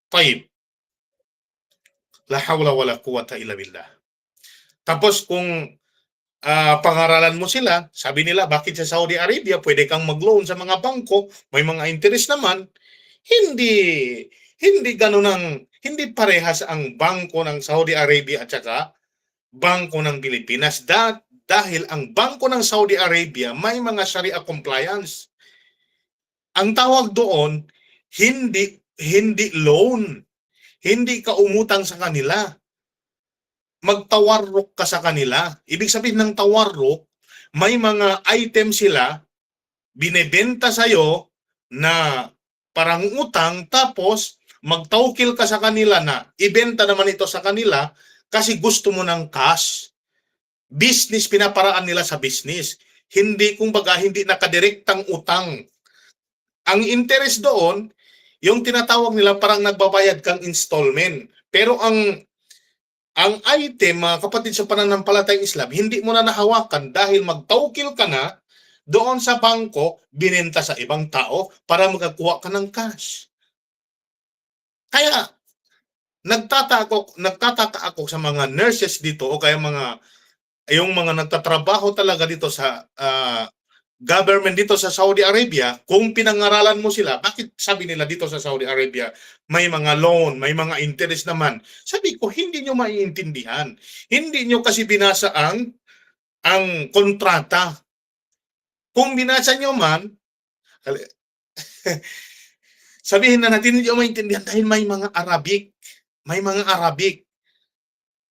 Tayyib. La hawla wala quwwata illa billah. Tapos kung pangaralan mo sila, sabi nila, bakit sa Saudi Arabia pwede kang mag-loan sa mga bangko, may mga interest naman? Hindi ganun hindi parehas ang bangko ng Saudi Arabia at saka bangko ng Pilipinas. Dahil ang bangko ng Saudi Arabia may mga Sharia compliance. Ang tawag doon, hindi loan. Hindi ka umutang sa kanila. Magtawarruk ka sa kanila. Ibig sabihin ng tawarruk, may mga item sila, binebenta sa'yo na parang utang, tapos magtaukil ka sa kanila na ibenta naman ito sa kanila kasi gusto mo ng cash. Business, pinaparaan nila sa business. Hindi, kumbaga, hindi nakadirektang utang. Ang interest doon, yung tinatawag nila parang nagbabayad kang installment. Pero ang item, mga kapatid sa pananampalatayang Islam, hindi mo na nahawakan dahil magtaukil ka na doon sa bangko, binenta sa ibang tao para magkakuha ka ng cash. Kaya nagtataka ako sa mga nurses dito o kaya yung mga nagtatrabaho talaga dito sa government dito sa Saudi Arabia, kung pinangaralan mo sila, bakit sabi nila dito sa Saudi Arabia, may mga loan, may mga interest naman. Sabi ko, hindi nyo maiintindihan. Hindi nyo kasi binasa ang kontrata. Kung binasa nyo man, sabihin na natin hindi nyo maintindihan dahil may mga Arabic. May mga Arabic.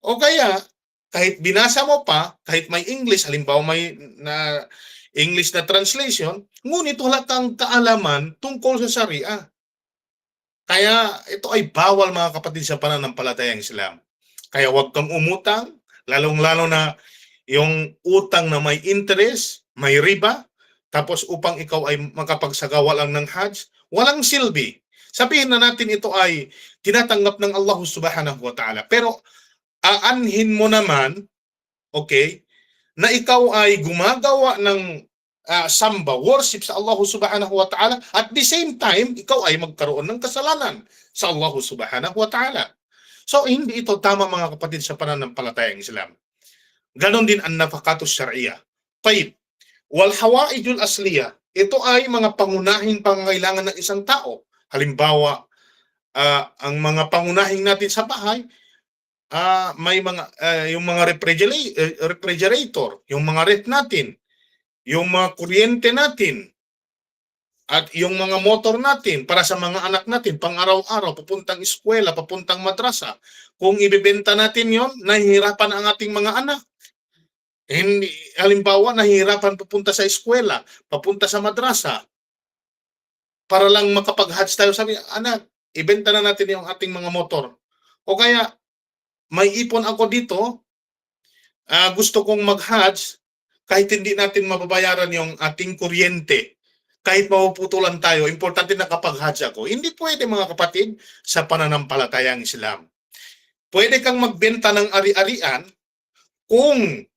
O kaya, kahit binasa mo pa, kahit may English, halimbawa may na English na translation, ngunit wala kang kaalaman tungkol sa Sharia. Kaya ito ay bawal, mga kapatid sa pananampalatayang Islam. Kaya huwag kang umutang, lalong-lalo na yung utang na may interest, may riba, tapos upang ikaw ay makapagsagawa lang ng Hajj, walang silbi. Sabihin na natin ito ay tinatanggap ng Allah subhanahu wa ta'ala. Pero aanhin mo naman, okay, na ikaw ay gumagawa ng samba, worship sa Allah subhanahu wa ta'ala, at the same time, ikaw ay magkaroon ng kasalanan sa Allah subhanahu wa ta'ala. So, hindi ito tama, mga kapatid sa pananampalatayang Islam. Ganon din ang nafakatus syariah. Taib, wal hawaijul asliya, ito ay mga pangunahing pangangailangan ng isang tao. Halimbawa, ang mga pangunahing natin sa bahay, may mga yung mga refrigerator, yung mga ref natin, yung mga kuryente natin, at yung mga motor natin para sa mga anak natin, pang araw-araw, papuntang eskwela, papuntang madrasa. Kung ibebenta natin yon, nahihirapan ang ating mga anak. Hindi, halimbawa, nahihirapan papunta sa eskwela, papunta sa madrasa, para lang makapag-hajj tayo. Sabi, anak, ibenta na natin yung ating mga motor. O kaya, may ipon ako dito, gusto kong mag-hajj, kahit hindi natin mababayaran yung ating kuryente, kahit mapuputulan tayo, importante na kapag-hajj ako. Hindi pwede, mga kapatid, sa pananampalatayang Islam. Pwede kang magbenta ng ari-arian kung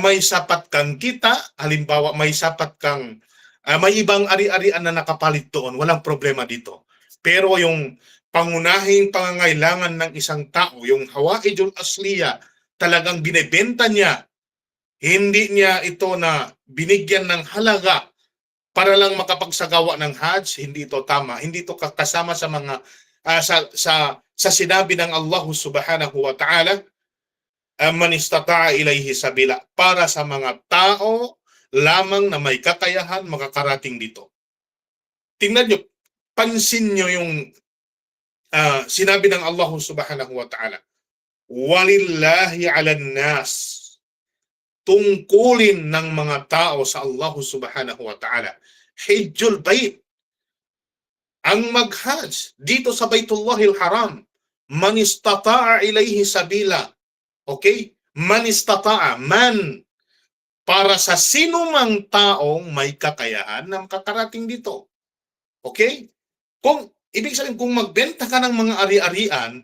may sapat kang kita, halimbawa may sapat kang, may ibang ari-arian na nakapalit doon, walang problema dito. Pero yung pangunahing pangangailangan ng isang tao, yung hawaijul asliya, talagang binebenta niya, hindi niya ito na binigyan ng halaga para lang makapagsagawa ng Hajj, hindi ito tama. Hindi ito kasama sa mga sa sinabi ng Allah subhanahu wa ta'ala, man istata'a ilayhi sabila, para sa mga tao lamang na may kakayahan makakarating dito. Tingnan nyo, pansin nyo yung sinabi ng Allah subhanahu wa ta'ala, walillahi 'alan nas, tungkulin ng mga tao sa Allah subhanahu wa ta'ala, hijjul bait, ang mag-hajj dito sa Baitullahil Haram, man istata'a ilayhi sabila. Okay? Man istata'a, man, para sa sinumang taong may kakayahan na makakarating dito. Okay? Kung ibig sabihin, kung magbenta ka ng mga ari-arian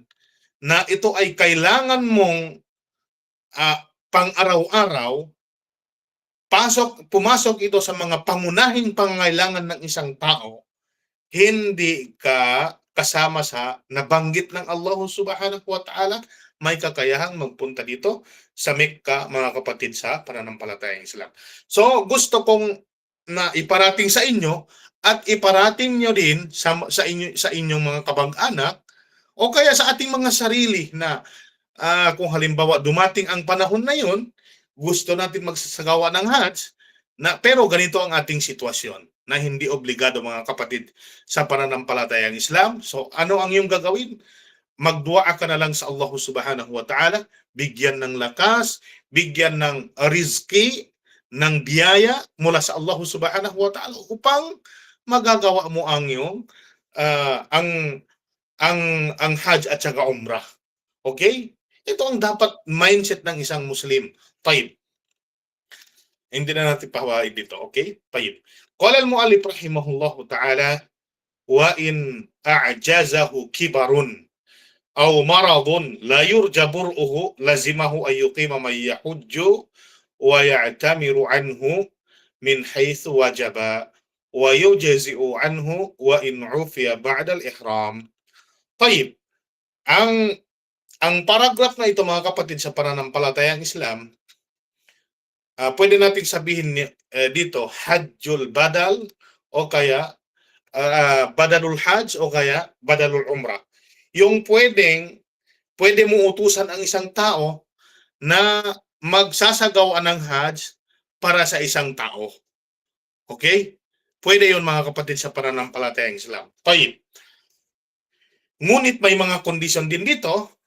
na ito ay kailangan mong pang-araw-araw, pumasok ito sa mga pangunahing pangangailangan ng isang tao, hindi ka kasama sa nabanggit ng Allah subhanahu wa ta'ala, may kakayahang magpunta dito sa Mecca, mga kapatid sa pananampalatayang Islam. So, gusto kong na iparating sa inyo at iparating nyo din sa inyong mga kabag-anak o kaya sa ating mga sarili na kung halimbawa dumating ang panahon na yun, gusto natin magsasagawa ng Hajj, pero ganito ang ating sitwasyon na hindi obligado, mga kapatid sa pananampalatayang Islam. So ano ang iyong gagawin? Magdua ka na lang sa Allah subhanahu wa ta'ala, bigyan ng lakas, bigyan ng rizki, ng biyaya mula sa Allah subhanahu wa ta'ala upang magagawa mo ang iyong ang Hajj at saka Umrah. Okay? Ito ang dapat mindset ng isang Muslim. Tayyib. Hindi na natin pahawain dito. Okay? Tayyib. Qala al-mu'allif rahimahullahu ta'ala, wa in a'jazahu kibarun aw maradun la yurja bur'uhu lazimahu ay yuqima man yahujju wa ya'tamiru anhu min haythu wajaba wa yujzi'u anhu wa in ufiya ba'da al-ihram. Tayyib. Ang paragraph na ito, mga kapatid, sa pananampalatayang Islam, pwede nating sabihin dito Hajjul Badal o kaya Badalul Hajj o kaya Badalul Umrah. Yung pwede mo utusan ang isang tao na magsasagawa ng Hajj para sa isang tao. Okay? Pwede yun, mga kapatid, sa pananampalatayang Islam. Tayyib. Ngunit may mga kondisyon din dito,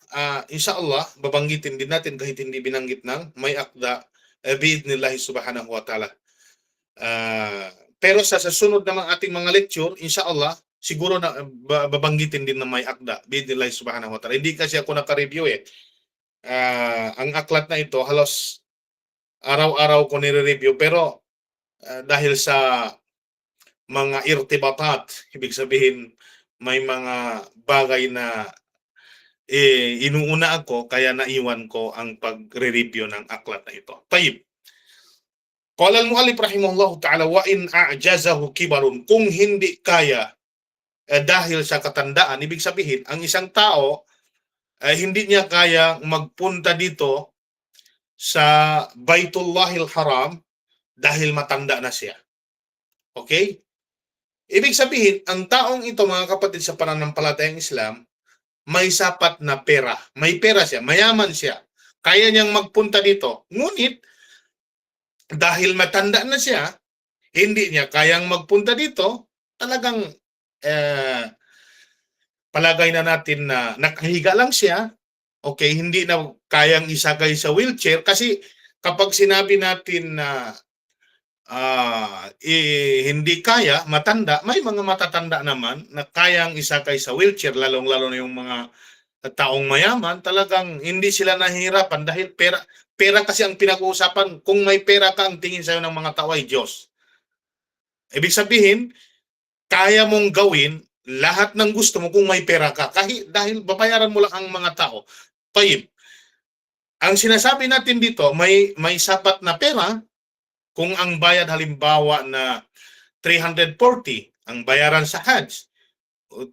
inshallah, babanggitin din natin kahit hindi binanggit ng may akda biidnillahi subhanahu wa ta'ala. Pero sa susunod ng ating mga lecture, inshallah, siguro na babanggitin din ng may akda biidnillahi subhanahu wa ta'ala. Hindi kasi ako naka-review eh. Ang aklat na ito, halos araw-araw ko nire-review, pero dahil sa mga irtibatat, ibig sabihin may mga bagay na inuuna ako, kaya naiwan ko ang pagre-review ng aklat na ito. Tayyib. Qala al-mu'allif rahimahullahu ta'ala, wa in a'jazahu kibarun, kung hindi kaya dahil sa katandaan, ibig sabihin ang isang tao hindi niya kaya magpunta dito sa Baitullahil Haram dahil matanda na siya. Okay? Ibig sabihin, ang taong ito, mga kapatid, sa pananampalatayang Islam, may sapat na pera. May pera siya, mayaman siya. Kaya niyang magpunta dito. Ngunit, dahil matanda na siya, hindi niya kayang magpunta dito, talagang palagay na natin na nakahiga lang siya, okay, hindi na kayang isakay sa wheelchair, kasi kapag sinabi natin na hindi kaya, matanda, may mga matatanda naman na kayang isakay sa wheelchair, lalong-lalo na yung mga taong mayaman, talagang hindi sila nahihirapan dahil pera kasi ang pinag-uusapan. Kung may pera ka, ang tingin sa'yo ng mga tao ay Diyos. Ibig sabihin, kaya mong gawin lahat ng gusto mo kung may pera ka, kahit dahil babayaran mo lang ang mga tao. Tayyib. Ang sinasabi natin dito, may sapat na pera. Kung ang bayad halimbawa na 340 ang bayaran sa Hajj,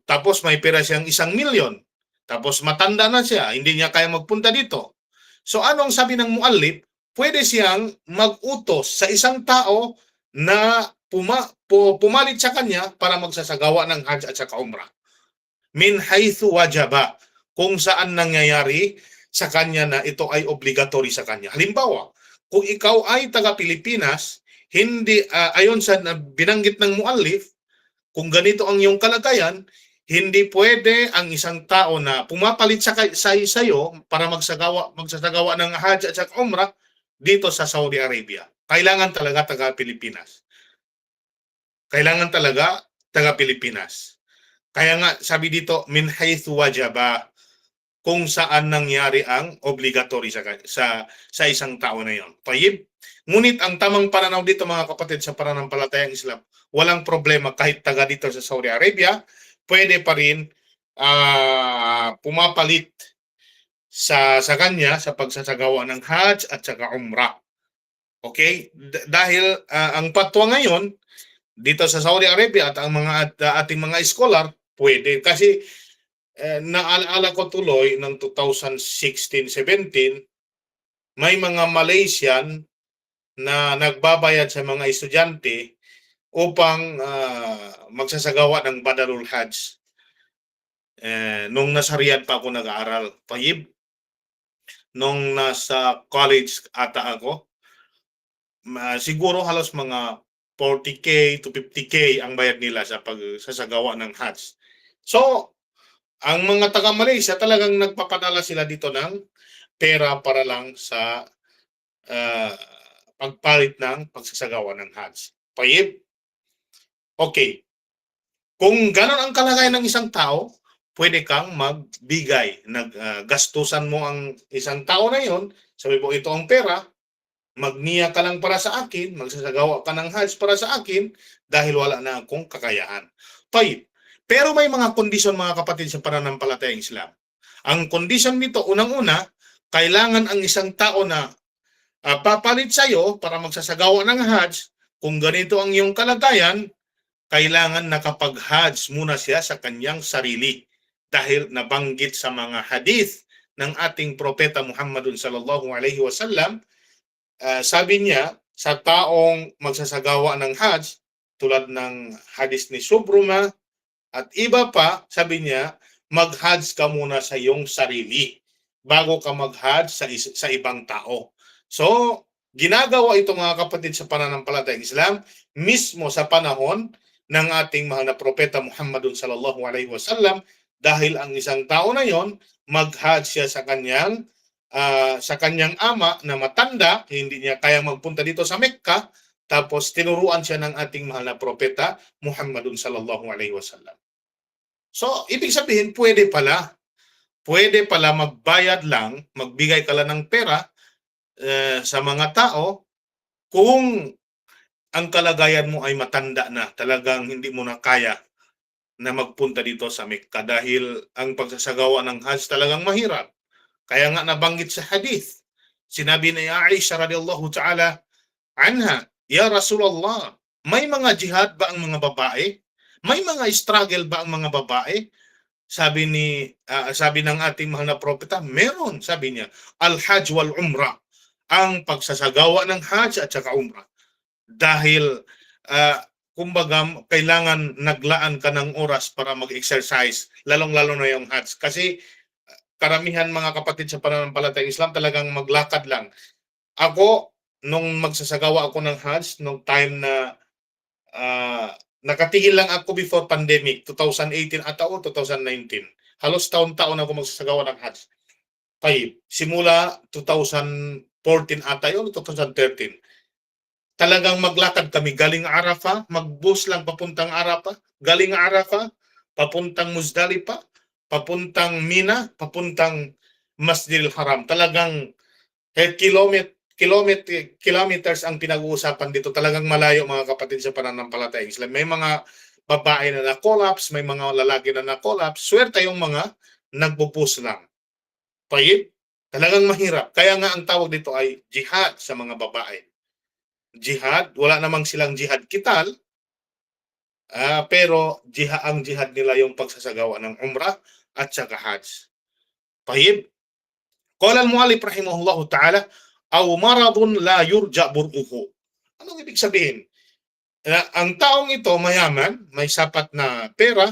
tapos may pera siyang 1,000,000, tapos matanda na siya, hindi niya kaya magpunta dito. So anong sabi ng muallif? Pwede siyang mag-utos sa isang tao na pumalit sa kanya para magsasagawa ng Hajj at saka Umrah. Min haythu wajaba, kung saan nangyayari sa kanya na ito ay obligatory sa kanya. Halimbawa, kung ikaw ay taga-Pilipinas, hindi ayon sa binanggit ng muallif, kung ganito ang iyong kalagayan, hindi pwede ang isang tao na pumapalit sa iyo para magsasagawa ng Hajj at saka Umrah dito sa Saudi Arabia. Kailangan talaga taga-Pilipinas. Kailangan talaga taga-Pilipinas. Kaya nga sabi dito, min haythu wajaba, kung saan nangyari ang obligatory sa isang tao na yon. Tayyib. Ngunit ang tamang pananaw dito, mga kapatid, sa pananampalatayang Islam, walang problema kahit taga dito sa Saudi Arabia, pwede pa rin pumapalit sa kanya sa pagsasagawa ng Hajj at saka Umrah. Okay? Dahil ang patwa ngayon dito sa Saudi Arabia at ang mga ating mga scholar, pwede. Kasi naalala ko tuloy ng 2016-17, may mga Malaysian na nagbabayad sa mga estudyante upang magsasagawa ng Badalul Hajj. Nung nasa Riyadh pa ako nag-aaral, Tayyib, nung nasa college ata ako, siguro halos mga 40K to 50K ang bayad nila sa pagsasagawa ng Hajj. So, ang mga taga-Malaysia talagang nagpapadala sila dito ng pera para lang sa pagpalit ng pagsasagawa ng Hajj. Tayyib? Okay. Kung gano'n ang kalagayan ng isang tao, pwede kang magbigay. Gastusan mo ang isang tao na yon, sabi mo ito ang pera, magniya ka lang para sa akin, magsasagawa ka ng Hajj para sa akin dahil wala na akong kakayahan. Tayyib. Pero may mga kondisyon mga kapatid sa pananampalatayang Islam. Ang kondisyon nito, unang-una, kailangan ang isang tao na papalit sa iyo para magsasagawa ng Hajj, kung ganito ang iyong kalagayan, kailangan nakapag-Hajj muna siya sa kanyang sarili. Dahil nabanggit sa mga hadith ng ating propeta Muhammadun sallallahu alaihi wasallam, sabi niya, sa taong magsasagawa ng Hajj, tulad ng hadith ni Subruma at iba pa, sabi niya, mag-Hajj ka muna sa iyong sarili bago ka mag-Hajj sa ibang tao. So, ginagawa ito mga kapatid sa pananampalatayang Islam mismo sa panahon ng ating mahal na propeta Muhammadun sallallahu alaihi wasallam, dahil ang isang tao na yon mag-Hajj siya sa kanyang ama na matanda, hindi niya kayang magpunta dito sa Mekka, tapos tinuruan siya ng ating mahal na propeta Muhammadun sallallahu alaihi wasallam. So, ibig sabihin, pwede pala magbayad lang, magbigay ka lang ng pera sa mga tao kung ang kalagayan mo ay matanda na, talagang hindi mo na kaya na magpunta dito sa Mekka dahil ang pagsasagawa ng Hajj talagang mahirap. Kaya nga nabanggit sa hadith, sinabi ni Aisha radhiyallahu ta'ala anha, "Ya Rasulullah, may mga jihad ba ang mga babae? May mga struggle ba ang mga babae?" Sabi ng ating mahal na propeta, meron, sabi niya, al-Hajj wal Umrah, ang pagsasagawa ng Hajj at saka Umrah. Dahil kumbaga kailangan naglaan ka ng oras para mag-exercise, lalong-lalo na yung Hajj. Kasi karamihan mga kapatid sa pananampalatayang Islam talagang maglakad lang. Ako, nung magsasagawa ako ng Hajj, nung time na nakatigil lang ako before pandemic, 2018 ata o 2019. Halos taon-taon ako magsasagawa ng Hajj. Simula 2014 ata yun, 2013. Talagang maglakad kami galing Arafah, mag-bus lang papuntang Arafah, galing Arafah, papuntang Muzdalifah, papuntang Mina, papuntang Masjidil Haram. Talagang kilometers ang pinag-uusapan dito. Talagang malayo mga kapatid sa pananampalatayang Islam. May mga babae na na-collapse, may mga lalaki na na-collapse. Swerte yung mga nagbubus lang. Talagang mahirap. Kaya nga ang tawag dito ay jihad sa mga babae. Jihad, wala namang silang jihad kital, pero ang jihad nila yung pagsasagawa ng Umrah at saka Hajj. Qala al-mu'allif rahimahullahu ta'ala, aw maradun la yurja bur'uhu. Anong ibig sabihin? Ang taong ito mayaman, may sapat na pera,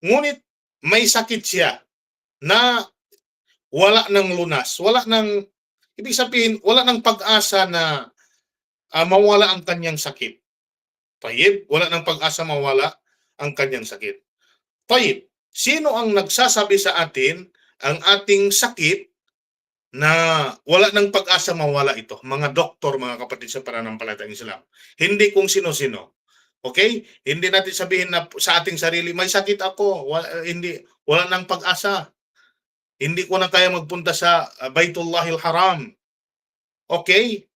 ngunit may sakit siya na wala ng lunas, ibig sabihin, wala ng pag-asa na mawala ang kanyang sakit. Wala ng pag-asa mawala ang kanyang sakit. Sino ang nagsasabi sa atin ang ating sakit na wala ng pag-asa mawala ito? Mga doktor, mga kapatid sa pananampalatayang Islam. Hindi kung sino-sino. Okay? Hindi natin sabihin na sa ating sarili, may sakit ako, wala ng pag-asa. Hindi ko na kaya magpunta sa Baitullahil Haram. Okay?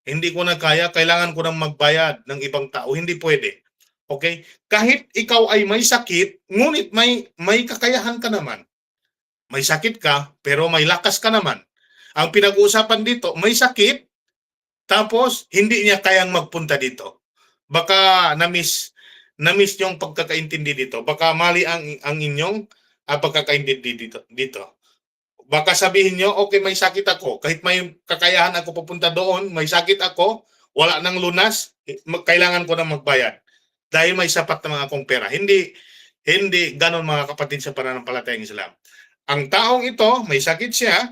Hindi ko na kaya, kailangan ko nang magbayad ng ibang tao. Hindi pwede. Okay? Kahit ikaw ay may sakit, ngunit may kakayahan ka naman. May sakit ka, pero may lakas ka naman. Ang pinag-uusapan dito, may sakit, tapos hindi niya kayang magpunta dito. Baka na-miss yung pagkakaintindi dito. Baka mali ang inyong pagkakaintindi dito. Baka sabihin nyo, okay, may sakit ako. Kahit may kakayahan ako pupunta doon, may sakit ako, wala nang lunas, kailangan ko na magbayad. Dahil may sapat na mga akong pera. Hindi ganon mga kapatid sa pananampalatayang Islam. Ang taong ito, may sakit siya,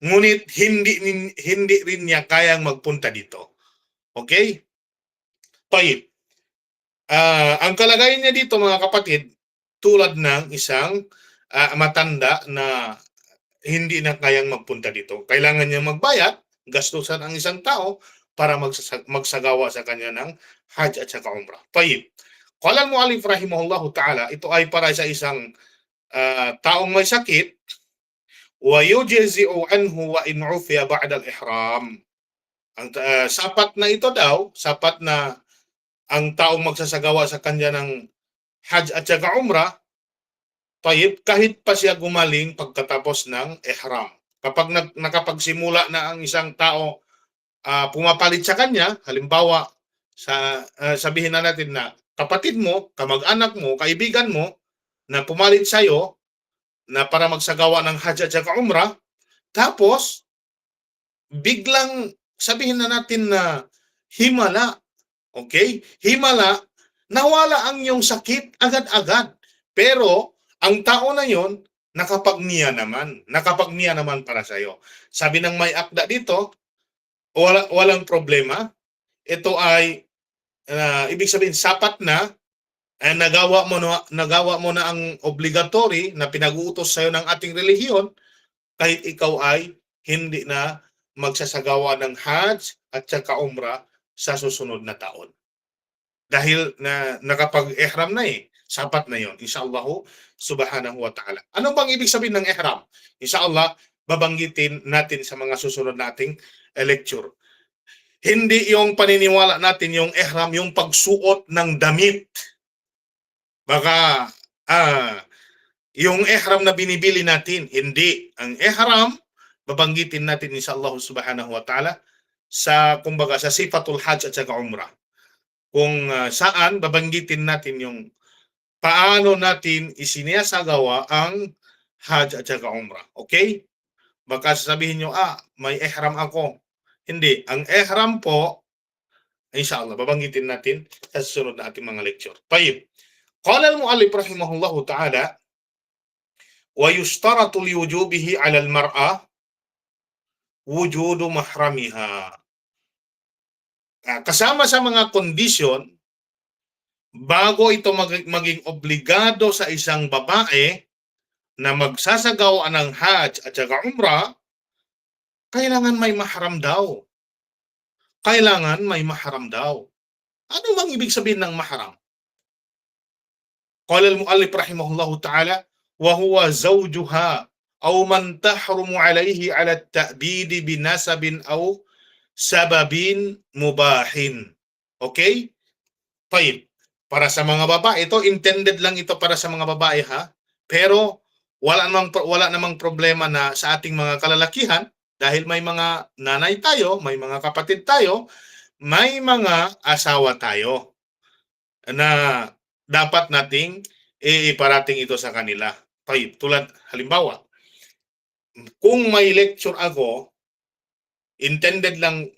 ngunit hindi rin niya kayang magpunta dito. Okay? Ang kalagayan niya dito mga kapatid, tulad ng isang matanda na hindi na kayang magpunta dito. Kailangan niya magbayad, gastusan ang isang tao para magsagawa sa kanya ng Hajj at saka Umrah. Qala al-mu'allif rahimahullahu ta'ala, ito ay para sa isang taong may sakit, wa yujzi'u anhu wa in ufiya ba'da al-ihram. Ang sapat na ito daw, sapat na ang taong magsasagawa sa kanya ng Hajj at saka Umrah, tayyib, kahit pa siya gumaling pagkatapos ng ihram. Kapag nakapagsimula na ang isang tao pumapalit sa kanya, halimbawa, sabihin na natin na kapatid mo, kamag-anak mo, kaibigan mo, na pumalit sa'yo na para magsagawa ng Hajj at saka Umrah, tapos biglang sabihin na natin na himala, okay? Himala, nawala ang iyong sakit agad-agad. Pero ang tao na yon nakapagniya naman para sa iyo. Sabi ng may akda dito, walang problema. Ito ay ibig sabihin sapat na nagawa mo na ang obligatory na pinag-uutos sa iyo ng ating relihiyon, kahit ikaw ay hindi na magsasagawa ng Hajj at saka Umrah sa susunod na taon. Dahil na nakapag-ihram na sapat na yon, inshallah subhanahu wa ta'ala. Ano bang ibig sabihin ng ihram? Inshallah, babanggitin natin sa mga susunod nating lecture. Hindi yung paniniwala natin yung ihram, yung pagsuot ng damit. Baka yung ihram na binibili natin, hindi. Ang ihram, babanggitin natin inshallah subhanahu wa ta'ala sa kumbaga sa sifatul Hajj at saka Umrah. Kung saan babanggitin natin yung paano natin isinasagawa ang Hajj at saka Umrah. Okay? Baka sasabihin nyo, may ihram ako. Hindi. Ang ihram po, inshallah, babanggitin natin sa susunod na ating mga lecture. Tayyib. Qala al-mu'allif rahimahullahu ta'ala, wa yustaratu liwujubihi 'ala al-mar'a wujudu mahramiha. Kasama sa mga kondisyon bago ito maging obligado sa isang babae na magsasagawa ng Hajj at saka Umrah, kailangan may mahram daw. Kailangan may mahram daw. Ano bang ibig sabihin ng mahram? Qala al-mu'allif rahimahullahu ta'ala, wa huwa zawjuha aw man tahrumu alayhi 'ala at-ta'bid binasabin aw sababin mubahin. Okay? Tayyib. Para sa mga babae, ito intended lang ito para sa mga babae Pero wala namang problema na sa ating mga kalalakihan dahil may mga nanay tayo, may mga kapatid tayo, may mga asawa tayo na dapat nating iparating ito sa kanila. Tayyib. Tulad halimbawa, kung may lecture ako intended lang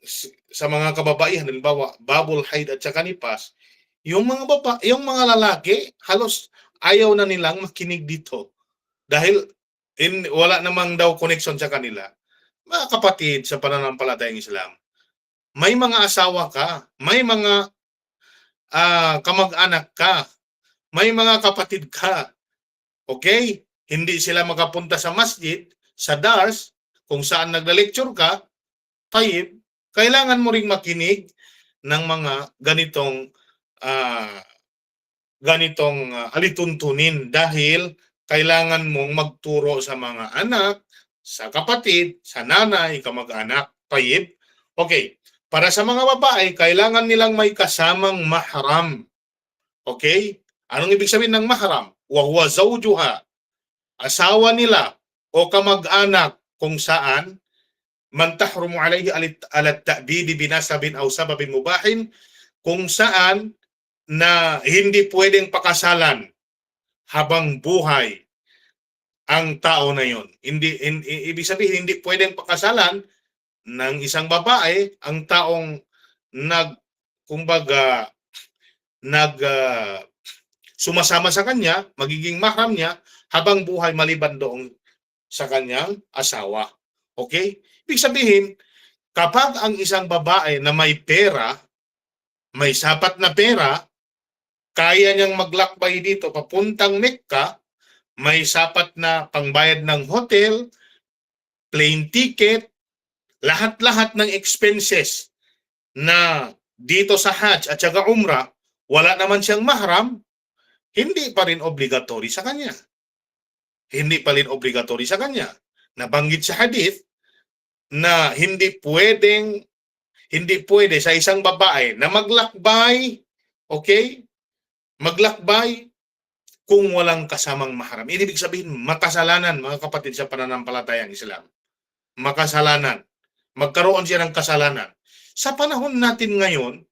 sa mga kababaihan, halimbawa bubble hide at saka nipas, yung mga lalaki halos ayaw na nilang makinig dito dahil wala namang daw connection sa kanila. Mga kapatid sa pananampalatayang Islam, may mga asawa ka, may mga kamag-anak ka, may mga kapatid ka. Okay? Hindi sila makapunta sa masjid, sa dars, kung saan nagla-lecture ka, tayyib, kailangan mo ring makinig ng mga ganitong alituntunin dahil kailangan mong magturo sa mga anak, sa kapatid, sa nanay, kamag-anak, tayyib. Okay, para sa mga babae, kailangan nilang may kasamang mahram. Okay? Anong ibig sabihin ng mahram? Wa huwa zawjuha, asawa nila o kamag-anak kung saan man tahrumu alayhi ala ta'bidi binasabin aw sababin mubahin, kung saan na hindi pwedeng pakasalan habang buhay ang tao na yon. Ibig sabihin hindi pwedeng pakasalan ng isang babae ang taong sumasama sa kanya, magiging mahram niya habang buhay maliban doon sa kanyang asawa. Okay? Ibig sabihin, kapag ang isang babae na may pera, may sapat na pera, kaya niyang maglakbay dito papuntang Mecca, may sapat na pangbayad ng hotel, plane ticket, lahat-lahat ng expenses na dito sa Hajj at saka Umrah, wala naman siyang mahram, hindi pa rin obligatory sa kanya. hindi pa rin obligatory sa kanya. Nabanggit sa hadith na hindi pwede sa isang babae na maglakbay, okay? Maglakbay kung walang kasamang mahram. Ibig sabihin, makasalanan, mga kapatid sa pananampalatayang Islam. Makasalanan. Magkaroon siya ng kasalanan. Sa panahon natin ngayon,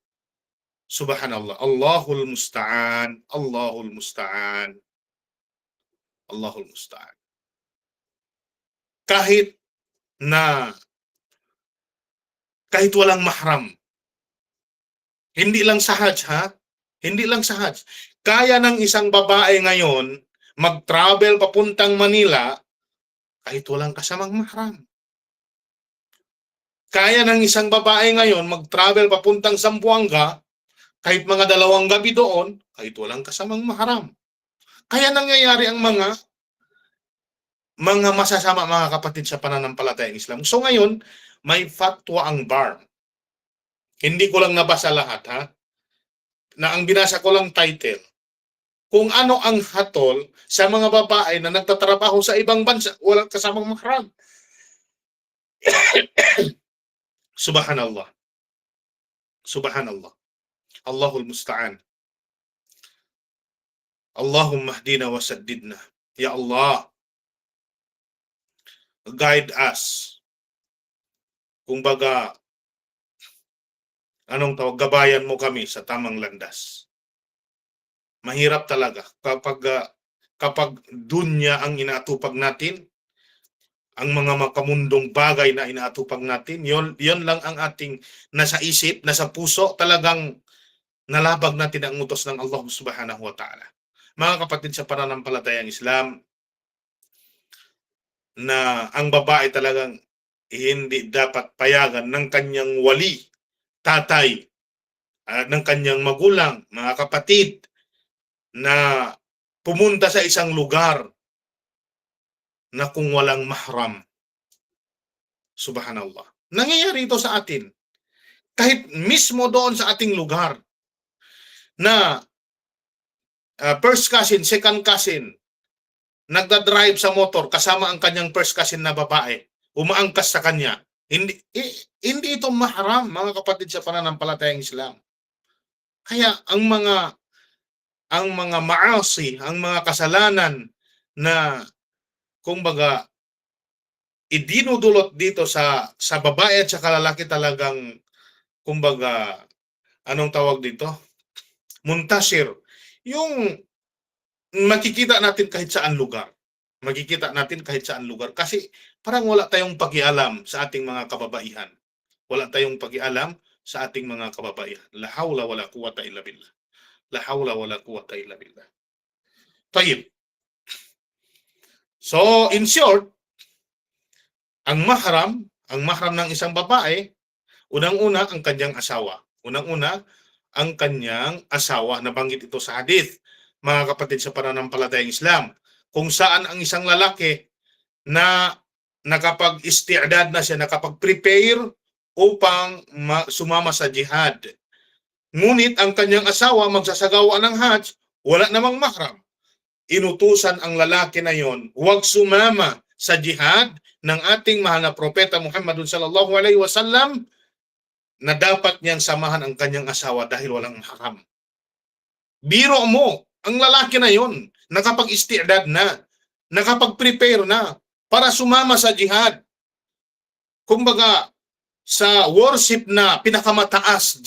subhanallah, Allahul musta'an, Allahul musta'an, Allahul musta'an. Kahit walang mahram, hindi lang sa Hajj, ha? Hindi lang sa Hajj. Kaya ng isang babae ngayon mag-travel papuntang Manila kahit walang kasamang mahram. Kaya ng isang babae ngayon mag-travel papuntang Zamboanga kahit mga 2 gabi doon kahit walang kasamang mahram. Kaya nangyayari ang mga masasama, mga kapatid sa pananampalatayang Islam. So ngayon, may fatwa ang BAR. Hindi ko lang nabasa lahat, ha? Na ang binasa ko lang title, kung ano ang hatol sa mga babae na nagtatrabaho sa ibang bansa, walang kasamang mahram. Subhanallah. Subhanallah. Allahul musta'an. Allahumma hdina wa saddidna. Ya Allah, guide us. Kumbaga, gabayan mo kami sa tamang landas. Mahirap talaga kapag dunya ang inaatupag natin, ang mga makamundong bagay na inaatupag natin, yon lang ang ating nasa isip, nasa puso, talagang nalabag natin ang utos ng Allah subhanahu wa ta'ala. Mga kapatid sa pananampalatayang Islam, na ang babae talagang hindi dapat payagan ng kanyang wali, tatay, ng kanyang magulang, mga kapatid, na pumunta sa isang lugar na kung walang mahram. Subhanallah. Nangyayari ito sa atin. Kahit mismo doon sa ating lugar na first cousin, second cousin, nagdadrive sa motor kasama ang kanyang first cousin na babae, umaangkas sa kanya. Hindi ito mahram, mga kapatid sa pananampalatayang Islam. Kaya ang mga maasi, ang mga kasalanan na kumbaga idinudulot dito sa babae at sa lalaki, talagang kumbaga anong tawag dito? Muntasir. Yung makikita natin kahit saan lugar. Makikita natin kahit saan lugar kasi parang wala tayong pakialam sa ating mga kababaihan. Wala tayong pakialam sa ating mga kababaihan. La hawla wala quwwata illa billah. La hawla wala quwwata illa billah. Tayyib. So, in short, ang mahram ng isang babae, unang-una ang kanyang asawa. Unang-una ang kanyang asawa, nabanggit ito sa hadith, mga kapatid sa pananampalatayang Islam, kung saan ang isang lalaki na nakapag-isti'dad na siya, nakapag-prepare upang sumama sa jihad. Ngunit ang kanyang asawa magsasagawa ng Hajj, wala namang mahram. Inutusan ang lalaki na yon, huwag sumama sa jihad ng ating mahal na propeta Muhammad sallallahu alaihi wasallam, na dapat niyang samahan ang kanyang asawa dahil walang mahram. Biro mo, ang lalaki na yon, nakapag-isti'dad na, nakapag-prepare na para sumama sa jihad. Kumbaga, sa worship na pinakamataas,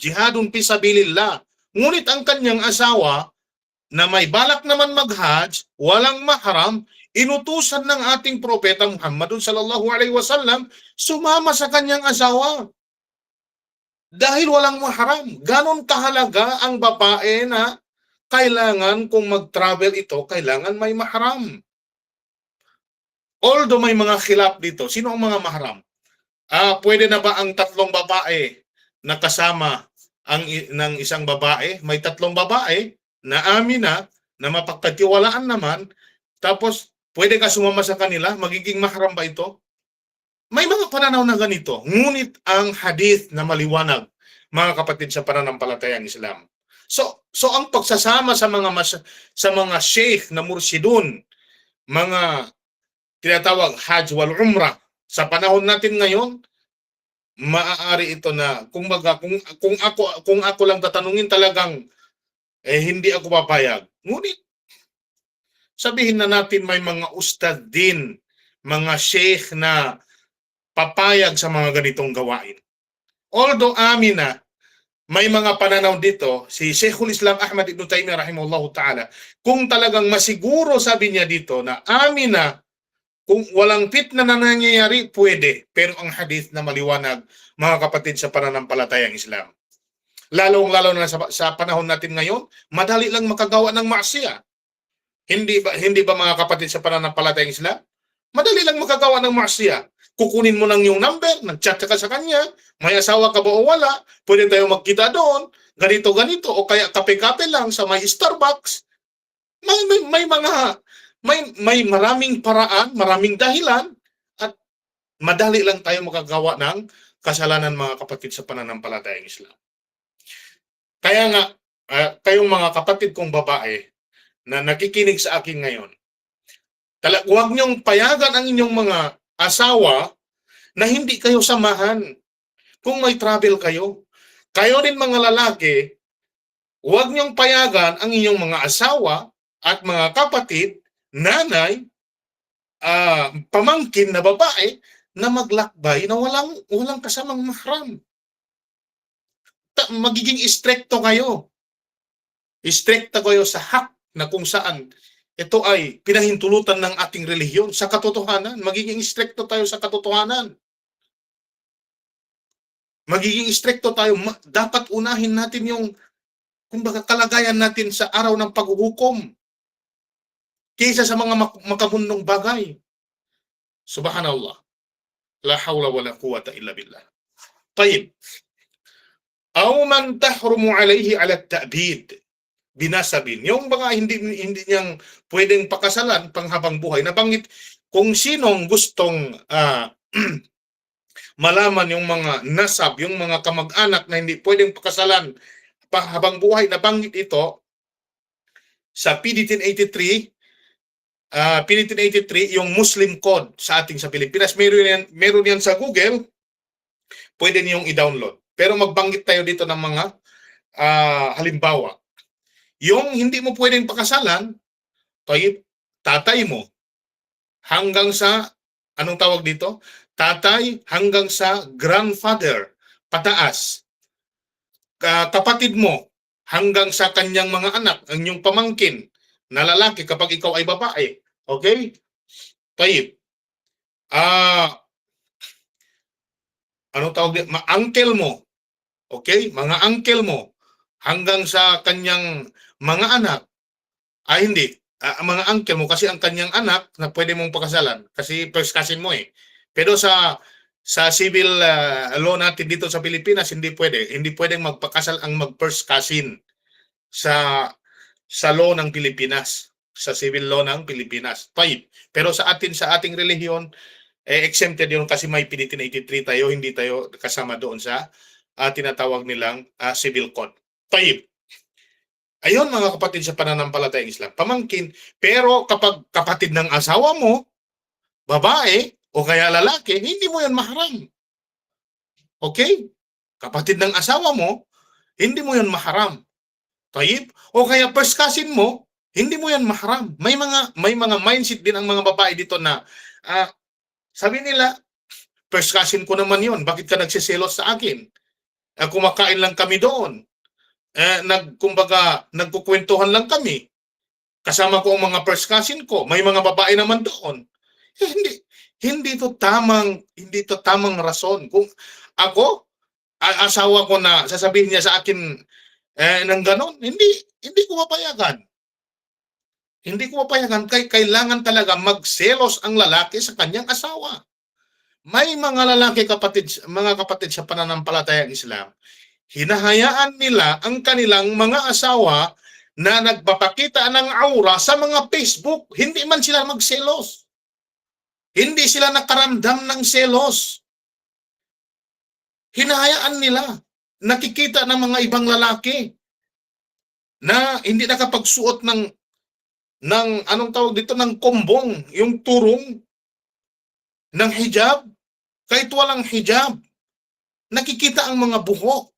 jihadun fi sabilillah. Ngunit ang kanyang asawa na may balak naman mag-Hajj, walang mahram, inutusan ng ating propeta Muhammad sallallahu alaihi wasallam sumama sa kanyang asawa. Dahil walang mahram. Ganon kahalaga ang babae na kailangan kung mag-travel ito, kailangan may mahram. Although may mga khilaf dito, sino ang mga mahram? Pwede na ba ang 3 babae na kasama ng isang babae? May 3 babae na amina, na mapagkatiwalaan naman, tapos pwede ka sumama sa kanila, magiging mahram ba ito? May mga pananaw na ganito. Ngunit ang hadith na maliwanag, mga kapatid sa pananampalatayang Islam. So ang pagsasama sa mga sheikh na mursidun, mga tinatawag Hajj wal Umrah. Sa panahon natin ngayon, maaari ito na kung ako lang tatanungin talagang hindi ako papayag. Ngunit sabihin na natin may mga ustad din, mga sheikh na papayag sa mga ganitong gawain. Although amin na may mga pananaw dito, si Sheikhul Islam Ahmad Ibn Taymiyyah rahimahullahu ta'ala, kung talagang masiguro sabi niya dito na amin na kung walang fitna na nangyayari, pwede. Pero ang hadith na maliwanag, mga kapatid sa pananampalatayang Islam. Lalong-lalo na sa panahon natin ngayon, madali lang makagawa ng maasiya. Hindi ba mga kapatid sa pananampalatayang Islam? Madali lang makagawa ng maasiya. Kukunin mo lang yung number, nag-chat ka sa kanya, may asawa ka ba o wala, pwede tayo magkita doon, ganito-ganito, o kaya kape-kape lang sa may Starbucks. May maraming paraan, maraming dahilan, at madali lang tayo makagawa ng kasalanan, mga kapatid sa pananampalatayang Islam. Kaya nga, kayong mga kapatid kong babae na nakikinig sa akin ngayon, huwag niyong payagan ang inyong mga asawa na hindi kayo samahan kung may travel kayo. Kayo din mga lalaki, huwag niyong payagan ang inyong mga asawa at mga kapatid, nanay, pamangkin na babae na maglakbay na walang kasamang mahram. Magiging istrikto kayo. Istrikto kayo sa hak na kung saan ito ay pinahintulutan ng ating relihiyon sa katotohanan. Magiging istrikto tayo sa katotohanan. Magiging istrikto tayo. Dapat unahin natin yung kumbaga kalagayan natin sa araw ng paghuhukom kaysa sa mga makabundong bagay. Subhanallah. La hawla wala quwwata illa billah. Tayyib. Aw man tahrumu alayhi ala at-ta'bid binasabin. Yung mga hindi niyang pwedeng pakasalan panghabang buhay. Nabanggit kung sinong gustong malaman yung mga nasab, yung mga kamag-anak na hindi pwedeng pakasalan habang buhay, nabanggit ito sa PD 1083, yung Muslim Code sa ating sa Pilipinas. Meron yan sa Google, pwede niyong i-download. Pero magbanggit tayo dito ng mga halimbawa. Yung hindi mo pwedeng pakasalan, tatay mo, hanggang sa, anong tawag dito? Tatay hanggang sa grandfather, pataas. Kapatid mo, hanggang sa kanyang mga anak, ang inyong pamangkin na lalaki kapag ikaw ay babae. Okay? Tayyib. Anong tawag dito? Uncle mo. Okay? Mga uncle mo, hanggang sa kanyang mga anak. Hindi. Mga uncle mo, kasi ang kanyang anak na pwede mong pakasalan. Kasi first cousin mo eh. Pero sa civil law natin dito sa Pilipinas, hindi pwede. Hindi pwedeng magpakasal ang mag-first cousin sa law ng Pilipinas, sa civil law ng Pilipinas. Pero sa ating relihiyon, exempted yun kasi may PD 1083 tayo, hindi tayo kasama doon sa tinatawag nilang civil code. Ayun mga kapatid sa pananampalatayang Islam, pamangkin. Pero kapag kapatid ng asawa mo, babae o kaya lalaki, hindi mo yan mahram. Okay? Kapatid ng asawa mo, hindi mo yan mahram. O kaya first cousin mo, hindi mo yan mahram. May mga mindset din ang mga babae dito na sabi nila, first cousin ko naman yon, bakit ka nagsiselos sa akin? Kumakain lang kami doon. Nagkukwentuhan lang kami. Kasama ko ang mga first cousin ko. May mga babae naman doon. Hindi to tamang rason. Kung ako, asawa ko na sasabihin niya sa akin ng ganon, hindi ko mapayagan. Hindi ko mapayagan. Kailangan talaga magselos ang lalaki sa kanyang asawa. May mga lalaki mga kapatid sa pananampalatayang Islam, hinahayaan nila ang kanilang mga asawa na nagpapakita ng aura sa mga Facebook. Hindi man sila magselos. Hindi sila nakaramdam ng selos. Hinahayaan nila. Nakikita ng mga ibang lalaki na hindi nakapagsuot ng anong tawag dito, ng kombong, yung turong ng hijab. Kahit walang hijab, nakikita ang mga buhok.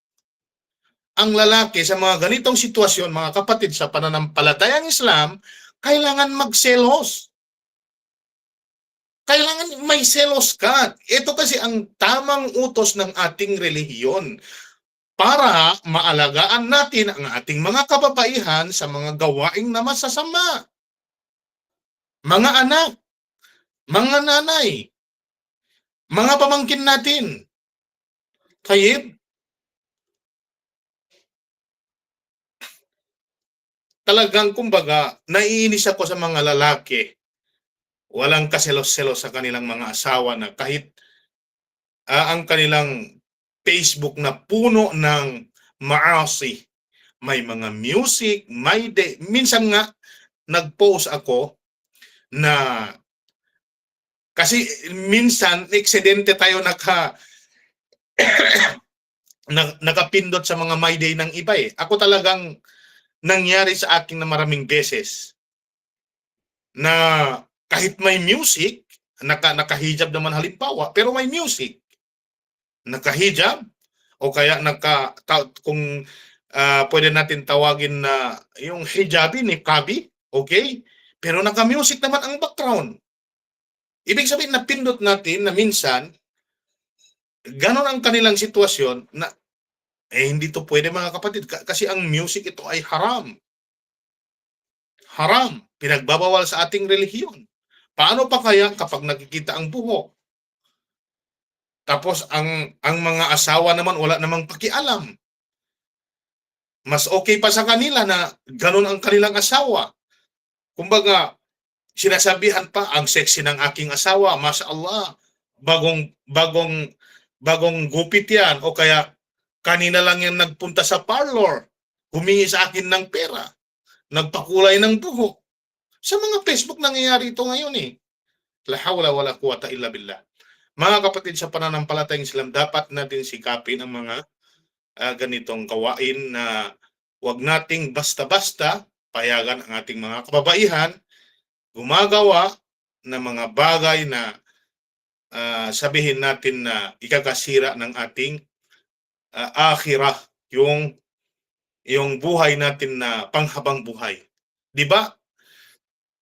Ang lalaki sa mga ganitong sitwasyon, mga kapatid, sa pananampalatayang Islam, kailangan magselos. Kailangan may selos ka. Ito kasi ang tamang utos ng ating relihiyon para maalagaan natin ang ating mga kababaihan sa mga gawaing na masasama. Mga anak, mga nanay, mga pamangkin natin. Kaya talagang kumbaga, naiinis ako sa mga lalaki. Walang kaselos-selos sa kanilang mga asawa na kahit ang kanilang Facebook na puno ng maasi. May mga music, may minsan nga nag-post ako na kasi minsan eksidente tayo nakapindot sa mga my day ng iba eh. Ako talagang nangyari sa akin na maraming beses na kahit may music, nakahijab naman halimbawa, pero may music, nakahijab, o kaya kung pwede natin tawagin na yung hijabi, niqabi, okay? Pero naka-music naman ang background. Ibig sabihin, napindot natin na minsan, ganon ang kanilang sitwasyon na hindi to pwede mga kapatid kasi ang music ito ay haram. Haram, pinagbabawal sa ating relihiyon. Paano pa kaya kapag nakikita ang buhok? Tapos ang mga asawa naman wala namang pakialam. Mas okay pa sa kanila na ganun ang kanilang asawa. Kumbaga, sinasabihan pa ang sexy ng aking asawa, mashallah. Bagong gupit yan o kaya kanina lang yan nagpunta sa parlor, humingi sa akin ng pera, nagpakulay ng buhok. Sa mga Facebook nangyayari ito ngayon eh. La hawla wala quwata illa billah. Mga kapatid sa pananampalatayang Islam, dapat natin sikapin ang mga ganitong gawain na wag nating basta-basta payagan ang ating mga kababaihan gumagawa ng mga bagay na sabihin natin na ikakasira ng ating akhirah, yung buhay natin na panghabang buhay. 'Di ba?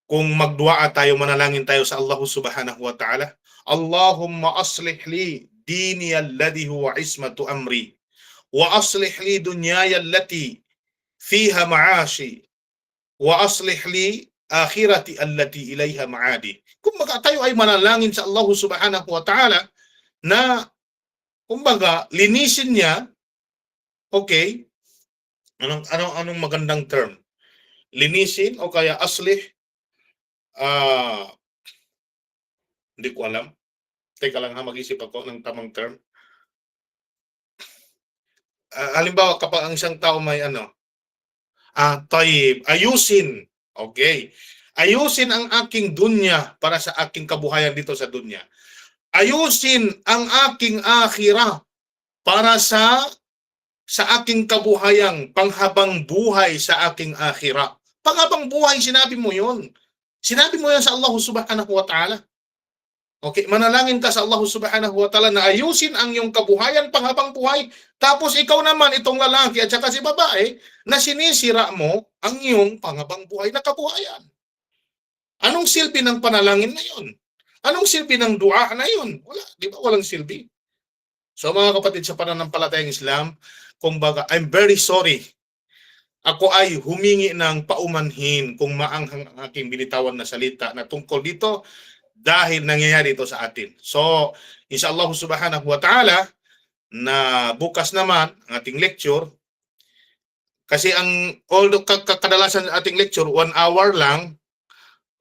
Kung magdua tayo, manalangin tayo sa Allah Subhanahu wa Ta'ala, Allahumma aslih li dini alladhi huwa ismatu amri wa aslih li dunyaya allati fiha ma'ashi wa aslih li akhirati allati ilayha ma'adi. Kumbaga tayo ay manalangin sa Allah Subhanahu wa Ta'ala na kumbaga linisin niya, okay? Anong magandang term? Linisin o kaya aslih, hindi ko alam. Teka lang ha, mag-isip ako ng tamang term. Halimbawa kapag ang isang tao may tayyib, ayusin. Okay. Ayusin ang aking dunya para sa aking kabuhayan dito sa dunya. Ayusin ang aking akhirah para sa aking kabuyang panghabang buhay sa aking akhirah. Panghabang buhay, sinabi mo yun. Sinabi mo yan sa Allah Subhanahu wa Ta'ala. Okay, manalangin ka sa Allah Subhanahu wa Ta'ala na ayusin ang iyong kabuhayan panghabang buhay. Tapos ikaw naman, itong lalaki at saka si babae, na sinisira mo ang iyong panghabang buhay na kabuhayan. Anong silbi ng panalangin na yun? Anong silbi ng dua na yun? Wala, di ba? Walang silbi. So mga kapatid sa pananampalatayang Islam, kumbaga, I'm very sorry. Ako ay humingi ng paumanhin kung maanghang ang aking binitawan na salita na tungkol dito dahil nangyayari ito sa atin. So, inshallah Subhanahu wa Ta'ala, na bukas naman ang ating lecture, kasi although kadalasan ng ating lecture, 1 hour lang,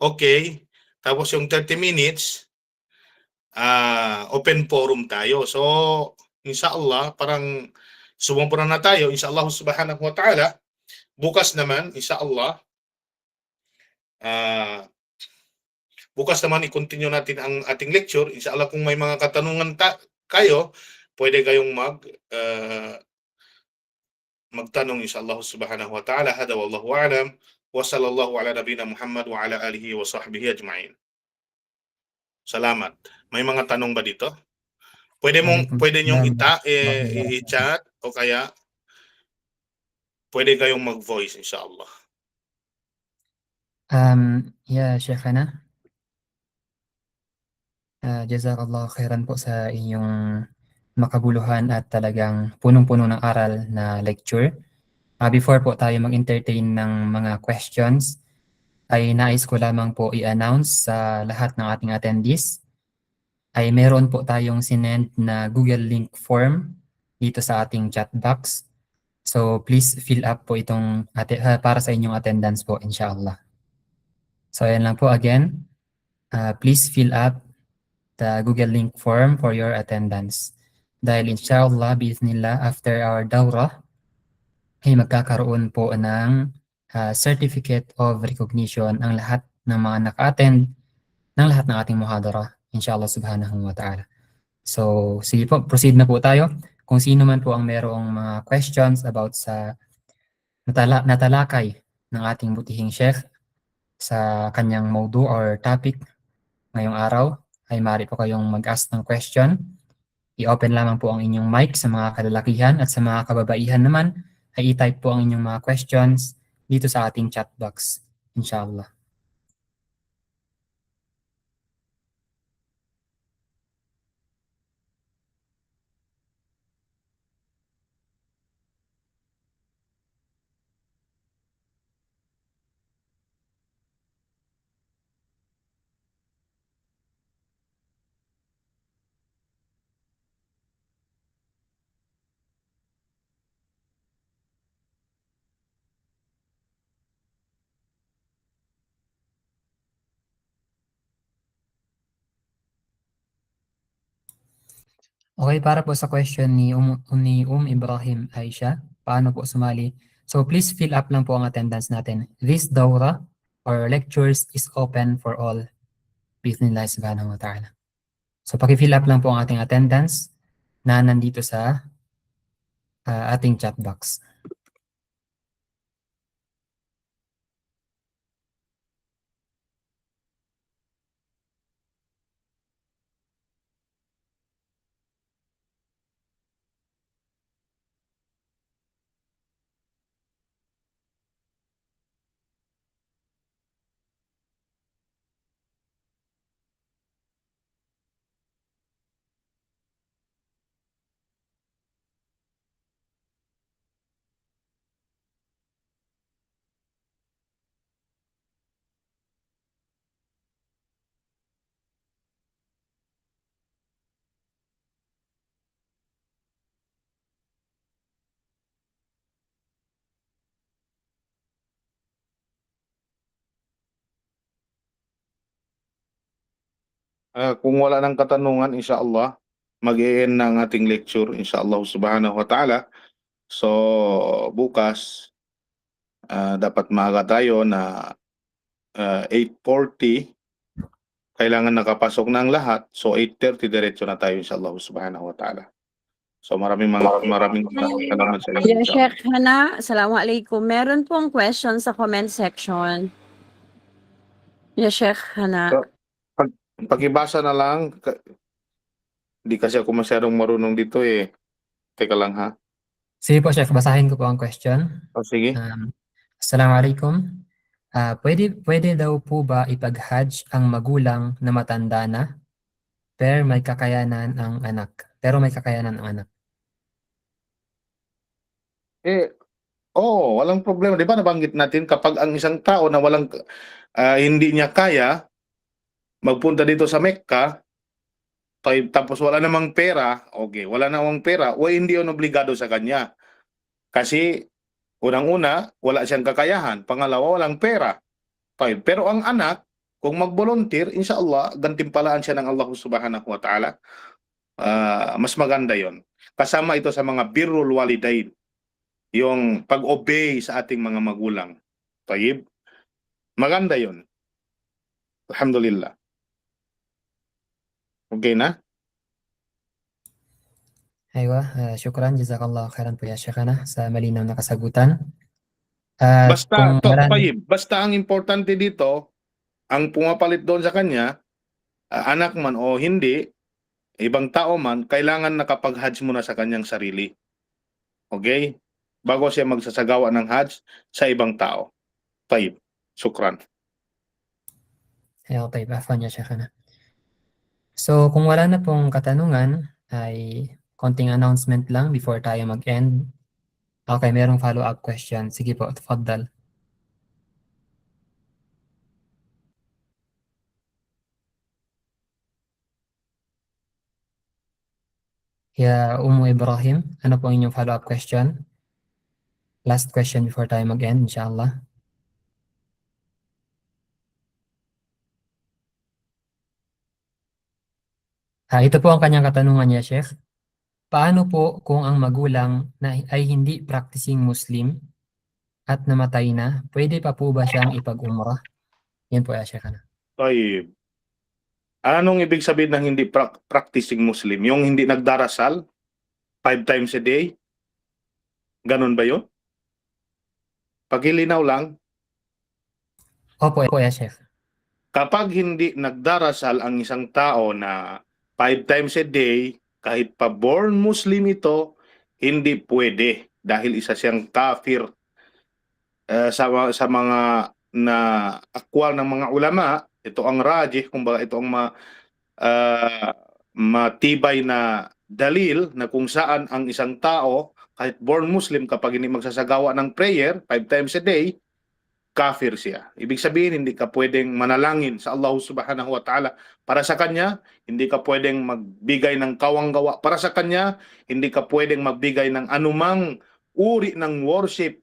okay, tapos yung 30 minutes, open forum tayo. So, inshallah, parang sumumpo na tayo, inshallah Subhanahu wa Ta'ala, bukas naman, inshallah, bukas naman i-continue natin ang ating lecture. Inshallah kung may mga katanungan kayo, pwede kayong magtanong inshallah Subhanahu wa Ta'ala. Hada wallahu a'lam. Wa sallallahu ala nabina Muhammad wa ala alihi wa sahbihi ajma'in. Salamat. May mga tanong ba dito? Pwede niyong Waalaikumsalam warahmatullahi wabarakatuh. i-chat o kaya pwede kayong mag-voice inshallah. Ya Syekhana, jazakallah khairan po sa inyong makabuluhan at talagang punong-puno ng aral na lecture. Before po tayo mag-entertain ng mga questions, ay nais ko lamang po i-announce sa lahat ng ating attendees ay meron po tayong sinend na Google Link form dito sa ating chat box. So please fill up po itong para sa inyong attendance po, inshallah. So ayan lang po again, please fill up the Google Link form for your attendance. Dahil inshallah, biiznillah, after our dawrah, ay magkakaroon po ng certificate of recognition ang lahat ng mga naka-attend ng lahat ng ating muhadara, inshallah subhanahu wa ta'ala. So, sige po, proceed na po tayo. Kung sino man po ang merong mga questions about sa natalakay ng ating butihing sheikh sa kanyang maudu or topic ngayong araw, ay maaari po kayong mag-ask ng question. I-open lamang po ang inyong mic sa mga kalalakihan at sa mga kababaihan naman ay i-type po ang inyong mga questions dito sa ating chat box, inshallah. Okay, para po sa question ni Ibrahim Aisha, paano po sumali? So please fill up lang po ang attendance natin. This dawra or lectures is open for all. Bismillah subhanahu wa ta'ala. So paki-fill up lang po ang ating attendance na nandito sa ating chat box. Kung wala ng katanungan, inshallah, mag-e-end ng ating lecture, inshallah subhanahu wa ta'ala. So, bukas, dapat maaga tayo na 8:40, kailangan nakapasok ng lahat. So, 8:30, diretso na tayo, inshallah subhanahu wa ta'ala. So, maraming salamat sa inyo. Yeah, Sheikh Hana, assalamualaikum. Meron pong question sa comment section. Yeah, Sheikh Hana. So, pakibasa na lang. Di kasi ako masyadong marunong dito eh. Teka lang ha. Sige po, Sheikh, basahin ko po ang question. Sige. Assalamualaikum. Pwede daw po ba ipag-hajj ang magulang na matanda na pero may kakayanan ang anak? Walang problema. Di ba nabanggit natin kapag ang isang tao na hindi niya kaya magpunta dito sa Mecca, tapos wala namang pera, okay, wala namang pera, hindi yun obligado sa kanya. Kasi, unang-una, wala siyang kakayahan. Pangalawa, walang pera. Pero ang anak, kung mag-volunteer, inshallah, gantimpalaan siya ng Allah subhanahu wa ta'ala. Mas maganda yon. Kasama ito sa mga birrul walidain. Yung pag-obey sa ating mga magulang. Tayyib. Maganda yon. Alhamdulillah. Okay na? Aywa, syukran, jazakallah khairan po ya Sheikhana sa malinaw na kasagutan. At Basta kung wala na, Tayyib, basta ang importante dito, ang pumapalit doon sa kanya, anak man o hindi, ibang tao man, kailangan nakapag-Hajj muna sa kanyang sarili. Okay? Bago siya magsasagawa ng Hajj sa ibang tao. Tayyib. Sukran. ay, okay, afwan ya Sheikhana. So, kung wala na pong katanungan, ay konting announcement lang before tayo mag-end. Okay, merong follow-up question. Sige po, tafadhal. Ya Ibrahim, ano po inyong follow-up question? Last question before tayo mag-end, inshallah. Ito po ang kanyang katanungan niya, Sheikh. Paano po kung ang magulang ay hindi practicing Muslim at namatay na, pwede pa po ba siyang ipag-umrah? Yan po, ya Sheikh. Tayyib. Anong ibig sabihin ng hindi practicing Muslim? Yung hindi nagdarasal 5 times a day? Ganun ba yun? Pagilinaw lang, Opo, ya Sheikh. kapag hindi nagdarasal ang isang tao na 5 times a day, kahit pa born Muslim ito, hindi pwede dahil isa siyang kafir. Sa mga na akwal ng mga ulama, ito ang rajih, kumbaga ito ang matibay na dalil na kung saan ang isang tao, kahit born Muslim, kapag hindi magsasagawa ng prayer 5 times a day, kafir siya. Ibig sabihin, hindi ka pwedeng manalangin sa Allah subhanahu wa ta'ala para sa kanya, hindi ka pwedeng magbigay ng kawanggawa para sa kanya, hindi ka pwedeng magbigay ng anumang uri ng worship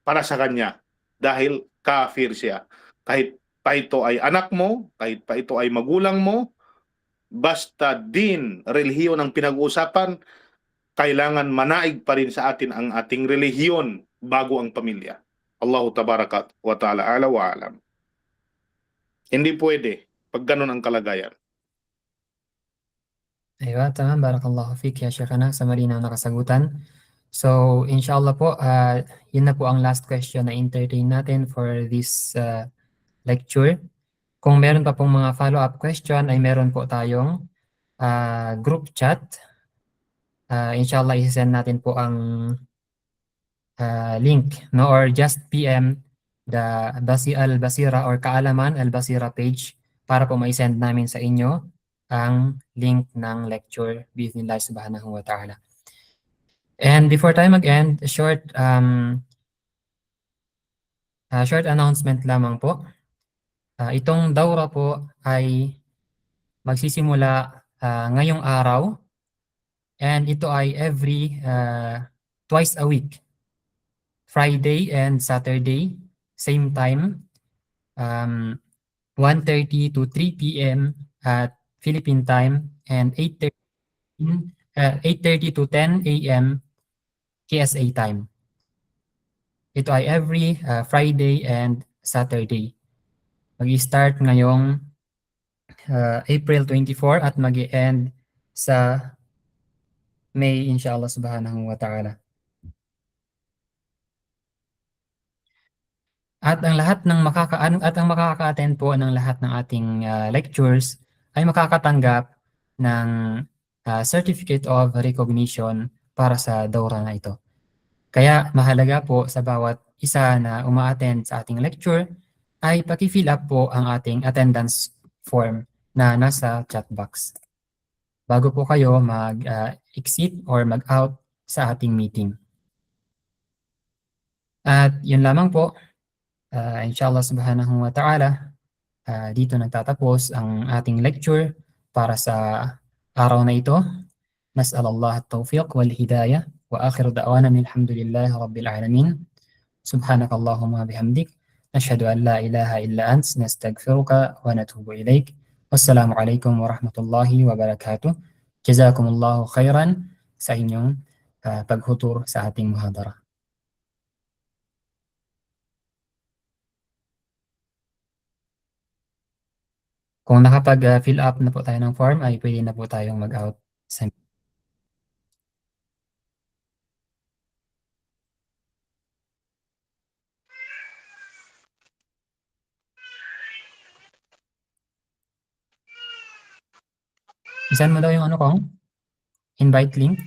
para sa kanya dahil kafir siya. Kahit pa ito ay anak mo, kahit pa ito ay magulang mo, basta din relihiyon ang pinag-uusapan, kailangan manaig pa rin sa atin ang ating relihiyon bago ang pamilya. Allahu tabaraka wa ta'ala ala wa alam. Hindi pwede pag ganun ang kalagayan. Aywa, tama. Barakallahu fik ya Sheikhana sa malinaw na kasagutan. So, inshallah po, yun na po ang last question na entertain natin for this lecture. Kung meron pa pong mga follow-up question, ay meron po tayong group chat. Inshallah, isend natin po ang link, no, or just PM the Al-Basira or Kaalaman Al-Basira page para po ma-send namin sa inyo ang link ng lecture bi'idhnillah subhanahu wa ta'ala. And before tayo mag-end, short announcement lamang po. Itong dawra po ay magsisimula ngayong araw, and ito ay every twice a week. Friday and Saturday, same time, 1:30 to 3 p.m. at Philippine time, and 8:30 to 10 a.m. KSA time. Ito ay every Friday and Saturday. Mag-start ngayong April 24 at mag-end sa May, inshallah subhanahu wa ta'ala. At ang lahat ng makaka-attend po ng lahat ng ating lectures ay makakatanggap ng Certificate of Recognition para sa dawra na ito. Kaya mahalaga po sa bawat isa na uma-attend sa ating lecture ay paki-fill up po ang ating attendance form na nasa chat box bago po kayo mag-exit or mag-out sa ating meeting. At yun lamang po. Inshallah subhanahu wa ta'ala, dito nagtatapos ang ating lecture para sa araw na ito. Nas'alallah at-tawfiq wal hidayah wa akhiru da'wana alhamdulillahi rabbil alamin. Subhanakallahumma bihamdik. Nashhadu an la ilaha illa ant, nastaghfiruka wa natubu ilaik. Wassalamu alaikum warahmatullahi wabarakatuh. Jazakumullahu khairan sa inyong paghutur sa ating muhadara. Kung nakapag-fill up na po tayo ng form, ay pwede na po tayong mag-out sa Isan mo daw yung ano kong invite link.